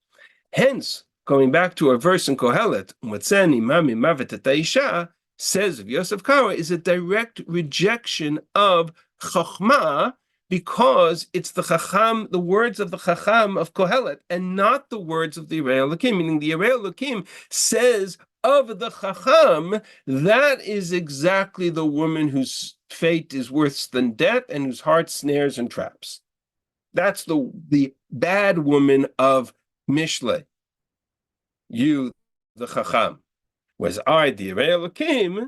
Hence, going back to our verse in Kohelet, "Motzeni mami mavet et ha'isha," says of Yosef Karo, is a direct rejection of Chokhmah, because it's the Chacham, the words of the Chacham of Kohelet, and not the words of the Yirei Elokim. Meaning the Yirei Elokim says of the Chacham, that is exactly the woman whose fate is worse than death and whose heart snares and traps. That's the bad woman of Mishle. You, the Chacham. Whereas I, the Yirei Elokim,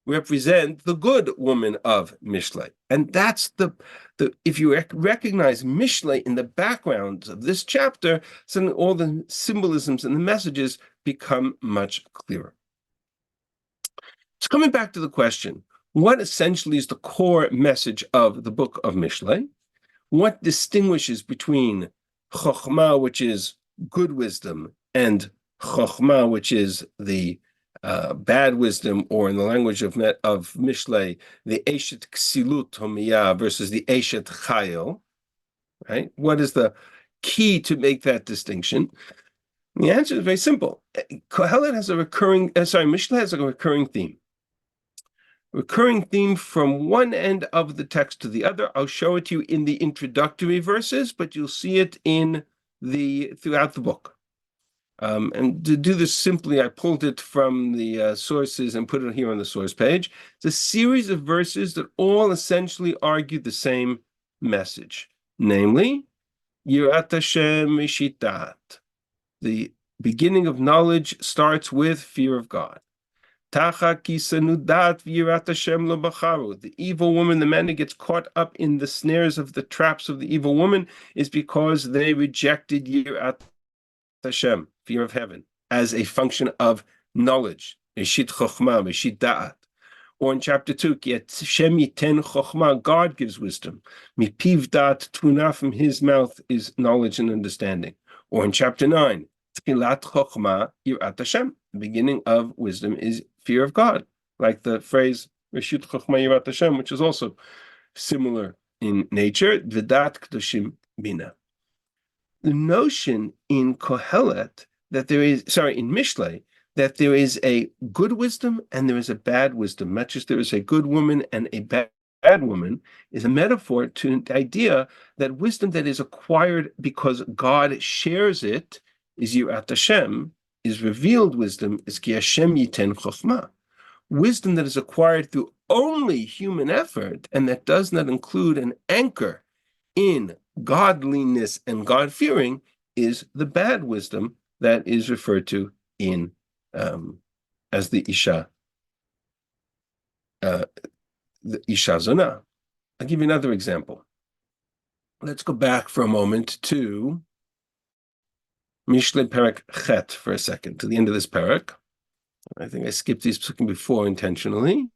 represent the good woman of Mishle. And that's the if you recognize Mishle in the background of this chapter, suddenly all the symbolisms and the messages become much clearer. So coming back to the question, what essentially is the core message of the book of Mishle? What distinguishes between Chokhmah, which is good wisdom, and Chokhmah, which is the bad wisdom, or in the language of Mishle, the Eshet Ksilut Homiyah versus the Eshet Chayil, right? What is the key to make that distinction? The answer is very simple. Kohelet has a recurring, Mishle has a recurring theme. Recurring theme from one end of the text to the other. I'll show it to you in the introductory verses, but you'll see it throughout the book. And to do this simply, I pulled it from the sources and put it here on the source page. It's a series of verses that all essentially argue the same message, namely, Yirat Hashem Mishitat. The beginning of knowledge starts with fear of God. Tacha kisanudat v'yirat Hashem lo bacharu. The evil woman, the man who gets caught up in the snares of the traps of the evil woman, is because they rejected Yirat Hashem, fear of heaven, as a function of knowledge, Eshit Chokhmah, Eshit Da'at. Or in chapter 2, Ki Hashem yiten Chokhmah, God gives wisdom. Mipiv Da'at Tuna, from his mouth is knowledge and understanding. Or in chapter 9, Tchilat Chokhmah Yirat Hashem, the beginning of wisdom is fear of God, like the phrase Reshut Chokhmah Yirat Hashem, which is also similar in nature, V'dat Kedoshim Bina. The notion in Kohelet in Mishle, that there is a good wisdom and there is a bad wisdom, much as there is a good woman and a bad woman, is a metaphor to the idea that wisdom that is acquired because God shares it is Yirat Hashem, is revealed wisdom is Ki Hashem Yiten Chokhmah. Wisdom that is acquired through only human effort and that does not include an anchor in godliness and God-fearing is the bad wisdom that is referred to in as the Isha Zonah. I'll give you another example. Let's go back for a moment to Mishle Perek Chet for a second, to the end of this Perek. I think I skipped these psukim before intentionally.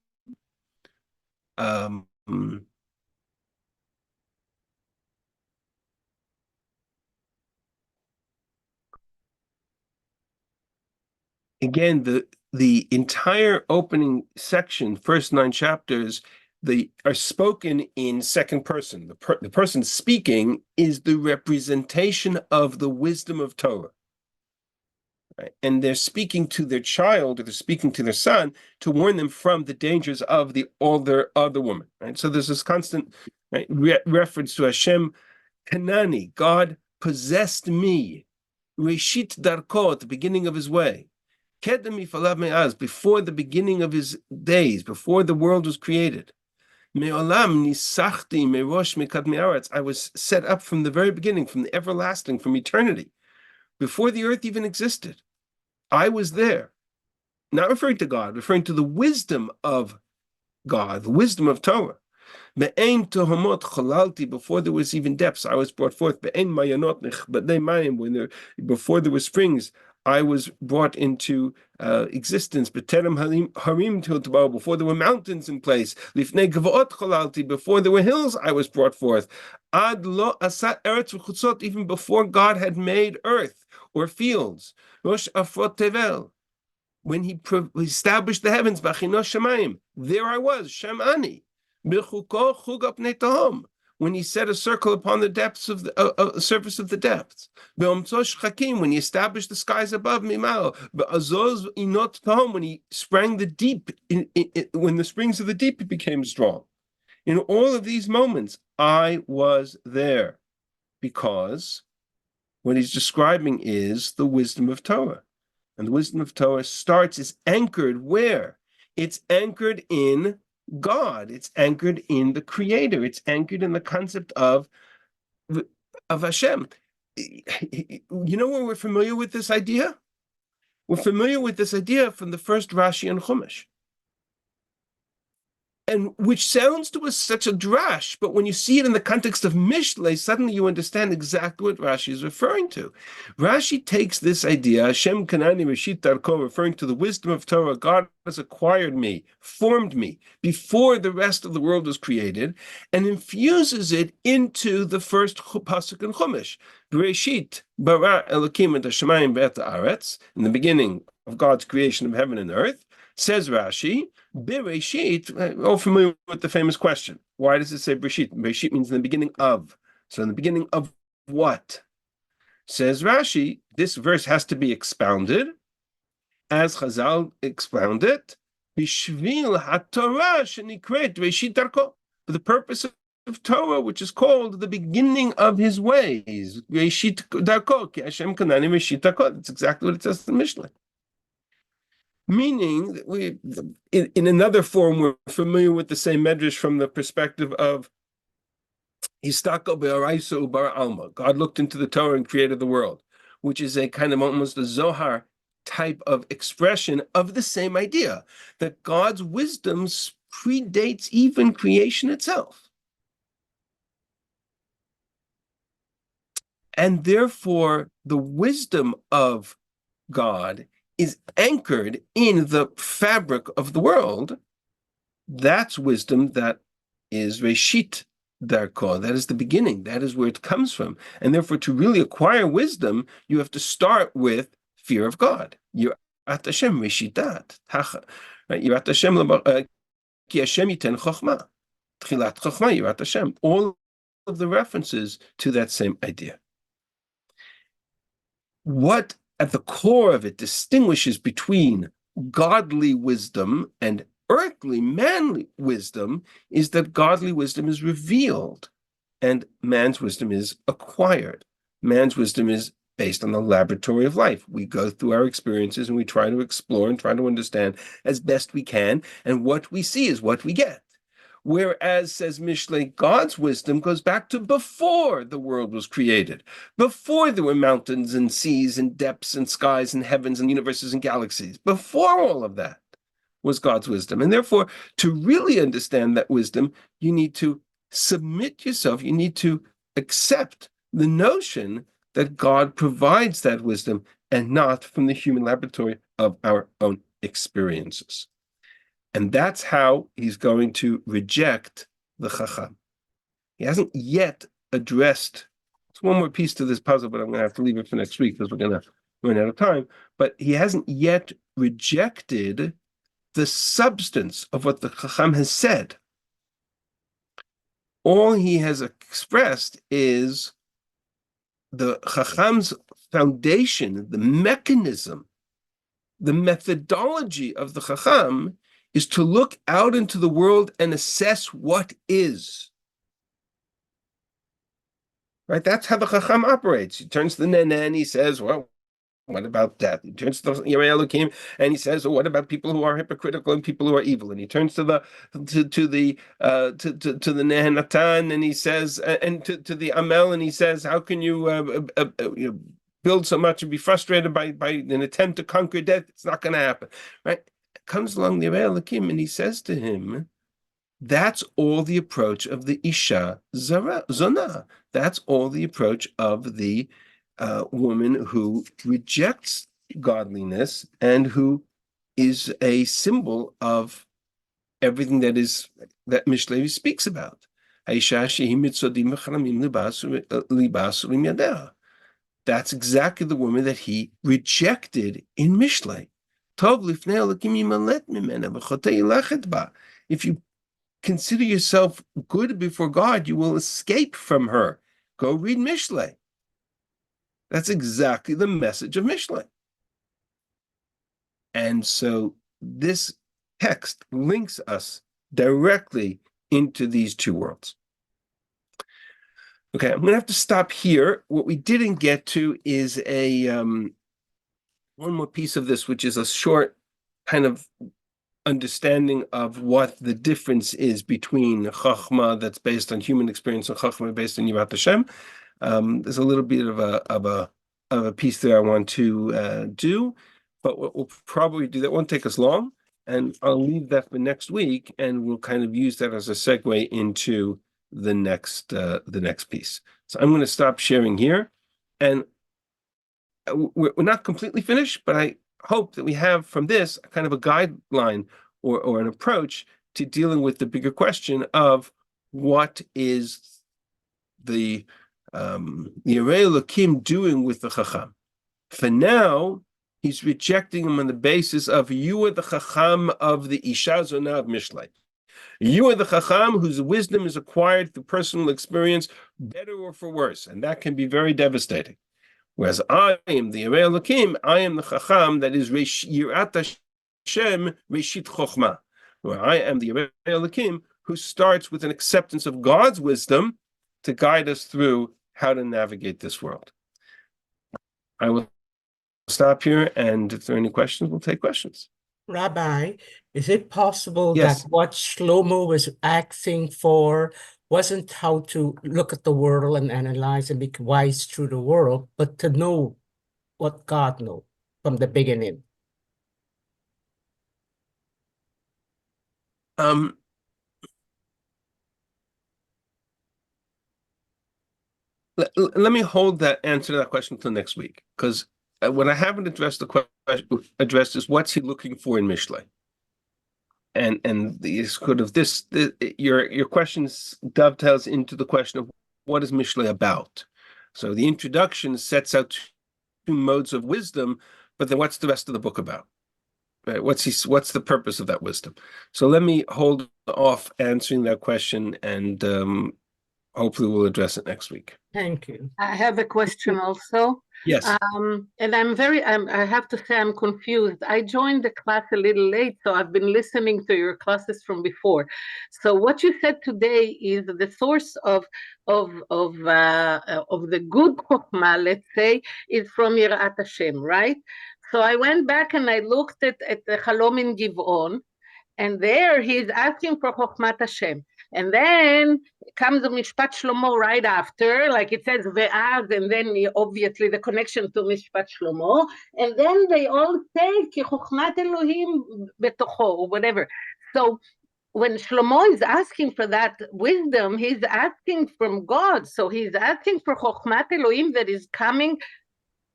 again, the entire opening section, first 9 chapters, they are spoken in second person. The person speaking is the representation of the wisdom of Torah. Right? And they're speaking to their child, or they're speaking to their son to warn them from the dangers of the older woman. Right? So there's this constant, right, reference to Hashem Kanani, God possessed me, Reshit Darko, at the beginning of his way. Kedemi Falav Me'az, before the beginning of his days, before the world was created. Me'olam nisachti merosh mikad me'aretz, I was set up from the very beginning, from the everlasting, from eternity. Before the earth even existed, I was there. Not referring to God, referring to the wisdom of God, the wisdom of Torah. Be'ein tohomot cholalti, before there was even depths, I was brought forth. Be'ein mayanot nechbadei mayim, before there were springs, I was brought into existence. B'terem harim tiltabo, before there were mountains in place. Lifnei gavaot cholalti, before there were hills, I was brought forth. Ad lo asat eretz v'chutzot, even before God had made earth or fields. Rosh afrot tevel, when he established the heavens, b'chino shemayim, there I was, Shemani. B'chuko chug apnei tahom, when he set a circle upon the depths of the surface of the depths. Be'omtzo shchakim, when he established the skies above mimao. Be'azoz inot tahom, when he sprang the deep, when the springs of the deep became strong. In all of these moments, I was there, because what he's describing is the wisdom of Torah. And the wisdom of Torah is anchored where? It's anchored in God. It's anchored in the Creator. It's anchored in the concept of Hashem. You know where we're familiar with this idea? We're familiar with this idea from the first Rashi and Chumash. And which sounds to us such a drash, but when you see it in the context of Mishlei, suddenly you understand exactly what Rashi is referring to. Rashi takes this idea, Hashem Kanani Reshit Darko, referring to the wisdom of Torah, God has acquired me, formed me, before the rest of the world was created, and infuses it into the first pasuk in Chumash. Bereshit bara Elokim et hashamayim ve'et haaretz, in the beginning of God's creation of heaven and earth. Says Rashi, Bereshit, all familiar with the famous question. Why does it say Bereshit? Bereshit means in the beginning of. So in the beginning of what? Says Rashi, this verse has to be expounded, as Chazal expound it, Bishvil HaTorah shenikret Bereshit Darko, for the purpose of Torah, which is called the beginning of his ways. Bereshit Darko, ki Hashem Kanani Bereshit Darko. That's exactly what it says in the Mishnah. Meaning, in another form, we're familiar with the same medrash from the perspective of Histako be'araiso bar alma. God looked into the Torah and created the world, which is a kind of almost a Zohar type of expression of the same idea, that God's wisdom predates even creation itself. And therefore, the wisdom of God is anchored in the fabric of the world. That's wisdom that is Reshit Darko. That is the beginning. That is where it comes from. And therefore, to really acquire wisdom, you have to start with fear of God. Yirat Hashem Reshitat. Yirat Hashem ki Hashem yiten chokhmah. Tchilat chokhmah Yirat Hashem. All of the references to that same idea. What at the core of it distinguishes between godly wisdom and earthly, manly wisdom is that godly wisdom is revealed and man's wisdom is acquired. Man's wisdom is based on the laboratory of life. We go through our experiences and we try to explore and try to understand as best we can, and what we see is what we get. Whereas, says Mishlei, God's wisdom goes back to before the world was created, before there were mountains and seas and depths and skies and heavens and universes and galaxies. Before all of that was God's wisdom. And therefore, to really understand that wisdom, you need to submit yourself, you need to accept the notion that God provides that wisdom and not from the human laboratory of our own experiences. And that's how he's going to reject the Chacham. He hasn't yet addressed, it's one more piece to this puzzle, but I'm going to have to leave it for next week because we're going to run out of time, but he hasn't yet rejected the substance of what the Chacham has said. All he has expressed is the Chacham's foundation, the mechanism, the methodology of the Chacham is to look out into the world and assess what is. Right? That's how the Chacham operates. He turns to the Nene and he says, well, what about that? He turns to the Yirei Elokim and he says, well, what about people who are hypocritical and people who are evil? And he turns to the Nehenatan and he says, and to the Amel, and he says, how can you build so much and be frustrated by an attempt to conquer death? It's not going to happen, right? Comes along the Yirei Elokim and he says to him, that's all the approach of the Isha Zona. That's all the approach of the woman who rejects godliness and who is a symbol of everything that Mishlei speaks about. That's exactly the woman that he rejected in Mishlei. If you consider yourself good before God, you will escape from her. Go read Mishlei. That's exactly the message of Mishlei. And so this text links us directly into these two worlds. Okay, I'm going to have to stop here. What we didn't get to is one more piece of this, which is a short kind of understanding of what the difference is between Chachma that's based on human experience and Chachma based on Yirat Hashem. There's a little bit of a piece that I want to do, but we'll probably do that. Won't take us long, and I'll leave that for next week, and we'll kind of use that as a segue into the next piece. So I'm going to stop sharing here, and we're not completely finished, but I hope that we have from this kind of a guideline or an approach to dealing with the bigger question of what is the Yirei Elokim doing with the Chacham. For now, he's rejecting him on the basis of you are the Chacham of the Isha Zona of Mishlei. You are the Chacham whose wisdom is acquired through personal experience, better or for worse, and that can be very devastating. Whereas I am the Yirei Elokim, I am the Chacham that is Yirat Hashem Reshit Chochma, where I am the Yirei Elokim who starts with an acceptance of God's wisdom to guide us through how to navigate this world. I will stop here, and if there are any questions, we'll take questions. Rabbi, is it possible Yes. that what Shlomo was asking for wasn't how to look at the world and analyze and be wise through the world, but to know what God knows from the beginning? Let me hold that answer to that question until next week, because what I haven't addressed is what's he looking for in Mishlei, and the sort of your questions dovetails into the question of what is Mishlei about. So the introduction sets out two modes of wisdom, but then what's the rest of the book about? Right? What's the purpose of that wisdom? So let me hold off answering that question, and hopefully we'll address it next week. Thank you. I have a question also. Yes. And I have to say I'm confused. I joined the class a little late, so I've been listening to your classes from before. So what you said today is the source of the good Chokhmah, let's say, is from Yirat Hashem, right? So I went back and I looked at the Chalom in Giv'on, and there he's asking for Chokhmat Hashem. And then comes the Mishpat Shlomo right after, like it says, Ve'az, and then obviously the connection to Mishpat Shlomo. And then they all say, Ki Chokhmat Elohim betocho, or whatever. So when Shlomo is asking for that wisdom, he's asking from God. So he's asking for Chokhmat Elohim that is coming.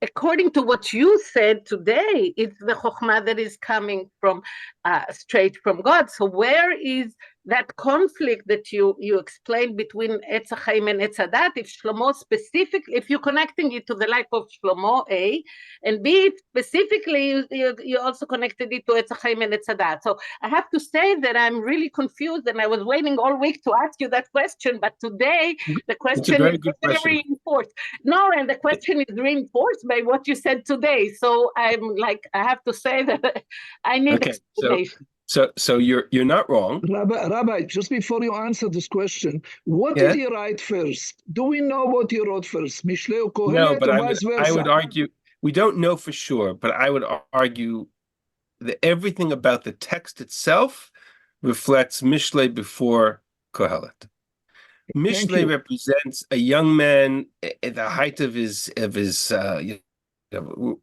According to what you said today, it's the Chokhmah that is coming from straight from God. So where is that conflict that you explained between Etz HaChaim and Etz HaDaat, if Shlomo specifically, if you're connecting it to the life of Shlomo, A, and B, specifically, you also connected it to Etz HaChaim and Etz HaDaat. So I have to say that I'm really confused, and I was waiting all week to ask you that question, but today the question very is good very question. reinforced. No, and the question is reinforced by what you said today. So I'm like, I have to say that I need Okay, explanation. so you're not wrong. Rabbi, just before you answer this question, what Yeah. did he write first? Do we know what he wrote first? Mishlei or No, Kohelet but or vice versa? I would argue we don't know for sure, but I would argue that everything about the text itself reflects Mishlei before Kohelet. Mishlei represents a young man at the height of his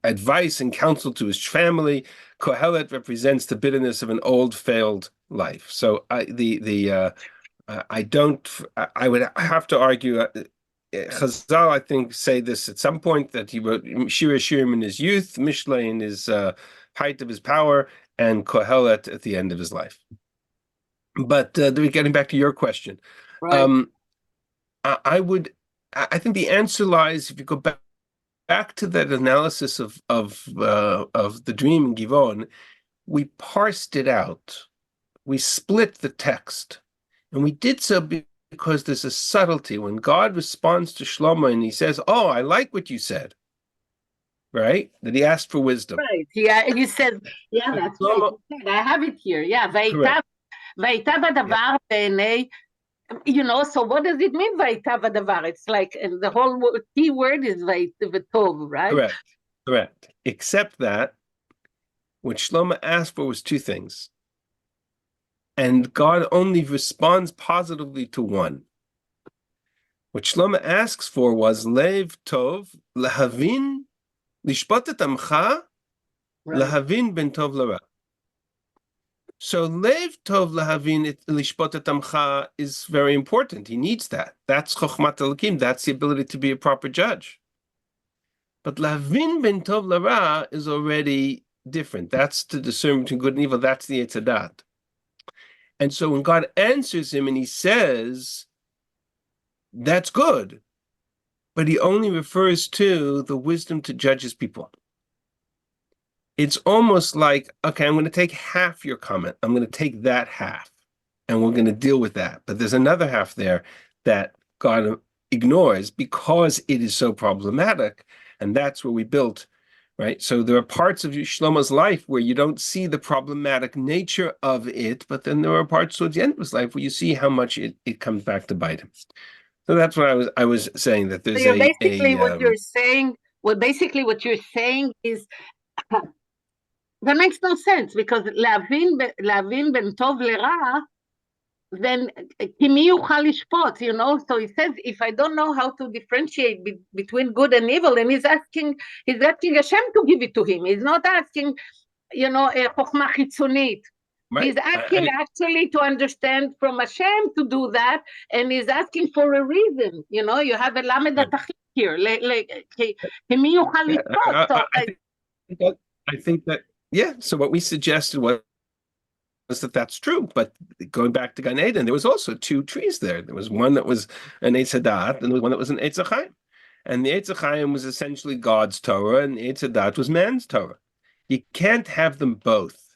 advice and counsel to his family. Kohelet represents the bitterness of an old, failed life. So I would have to argue. Chazal, I think, say this at some point, that he wrote Shira Shirim in his youth, Mishlei in his height of his power, and Kohelet at the end of his life. But getting back to your question, Right. I think the answer lies, if you go back to that analysis of the dream in Givon. We parsed it out. We split the text, and we did so because there's a subtlety. When God responds to Shlomo and he says, "Oh, I like what you said," right? That he asked for wisdom. Right. Yeah, he says, yeah, And that's Shlomo- right. I have it here. Yeah. Correct. Vayitav hadavar b'nei. So what does it mean, Vayitav hadavar? It's like, and the whole key word is Vayitov, right? Correct. Except that what Shlomo asked for was two things. And God only responds positively to one. What Shlomo asks for was Lev Tov, Lahavin, Lishpot et Amcha, Lahavin ben Tov Lara. So Lev Tov Lahavin Lishpot et Amcha is very important. He needs that. That's Chochmat Elokim. That's the ability to be a proper judge. But Lahavin ben Tov Lara is already different. That's to discern between good and evil. That's the Etz HaDaat. And so when God answers him and he says, that's good, but he only refers to the wisdom to judge his people. It's almost like, okay, I'm going to take half your comment. I'm going to take that half, and we're going to deal with that. But there's another half there that God ignores because it is so problematic, and that's where we built, right? So there are parts of Shlomo's life where you don't see the problematic nature of it, but then there are parts towards the end of his life where you see how much it comes back to bite him. So that's what I was saying, that there's So what you're saying, is that makes no sense, because להבין בין טוב לרע, then kimi yuchal lishpot, so he says, if I don't know how to differentiate between good and evil, and he's asking Hashem to give it to him. He's not asking, chokhmah chitzonit. Right. He's asking actually to understand from Hashem to do that, and he's asking for a reason. You have a lamed atachlit here. Kimi yuchal lishpot. I think that, yeah. So what we suggested was that that's true. But going back to Gan Eden, there was also two trees there. There was one that was an Eitz HaDaat, and there was one that was an Eitz HaChaim. And the Eitz HaChaim was essentially God's Torah, and the Eitz HaDaat was man's Torah. You can't have them both.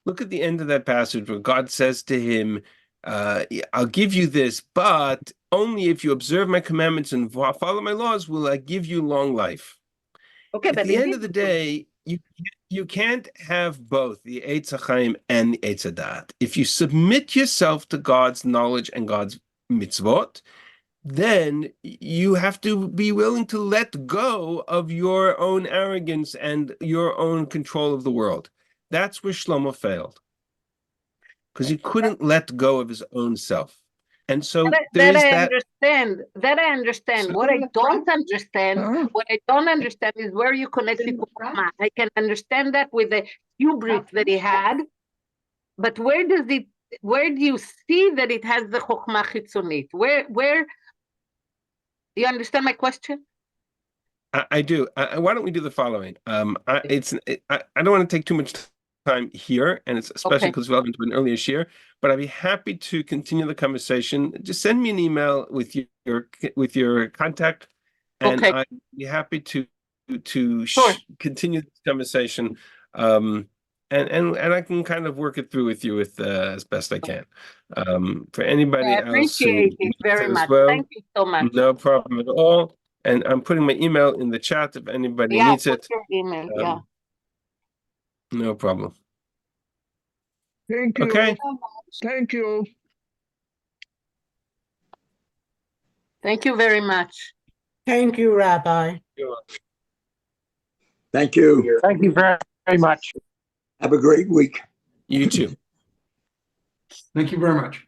Look at the end of that passage where God says to him, I'll give you this, but only if you observe my commandments and follow my laws will I give you long life. Okay, at the end of the day, you can't have both the Eitz HaChaim and the Eitz HaDaat. If you submit yourself to God's knowledge and God's mitzvot, then you have to be willing to let go of your own arrogance and your own control of the world. That's where Shlomo failed, because he couldn't let go of his own self. And so that I understand. What I don't understand is where you connect it to Chokhmah. I can understand that with the hubris that he had, but where do you see that it has the Chokhmah chitzonit? Where you understand my question? I do. Why don't we do the following? I don't want to take too much time here, and it's especially Okay. because it's relevant to an earlier share. But I'd be happy to continue the conversation. Just send me an email with your contact, and Okay. I'd be happy to Sure. continue this conversation. And I can kind of work it through with you as best I can. For anybody I else who appreciate it needs very it as much. well, Thank you so much. no problem at all. And I'm putting my email in the chat if anybody Yeah, needs put it. your email. Yeah. No problem. Thank you. Okay. Thank you. Thank you very much. Thank you, Rabbi. Thank you. Thank you very much. Have a great week. You too. Thank you very much.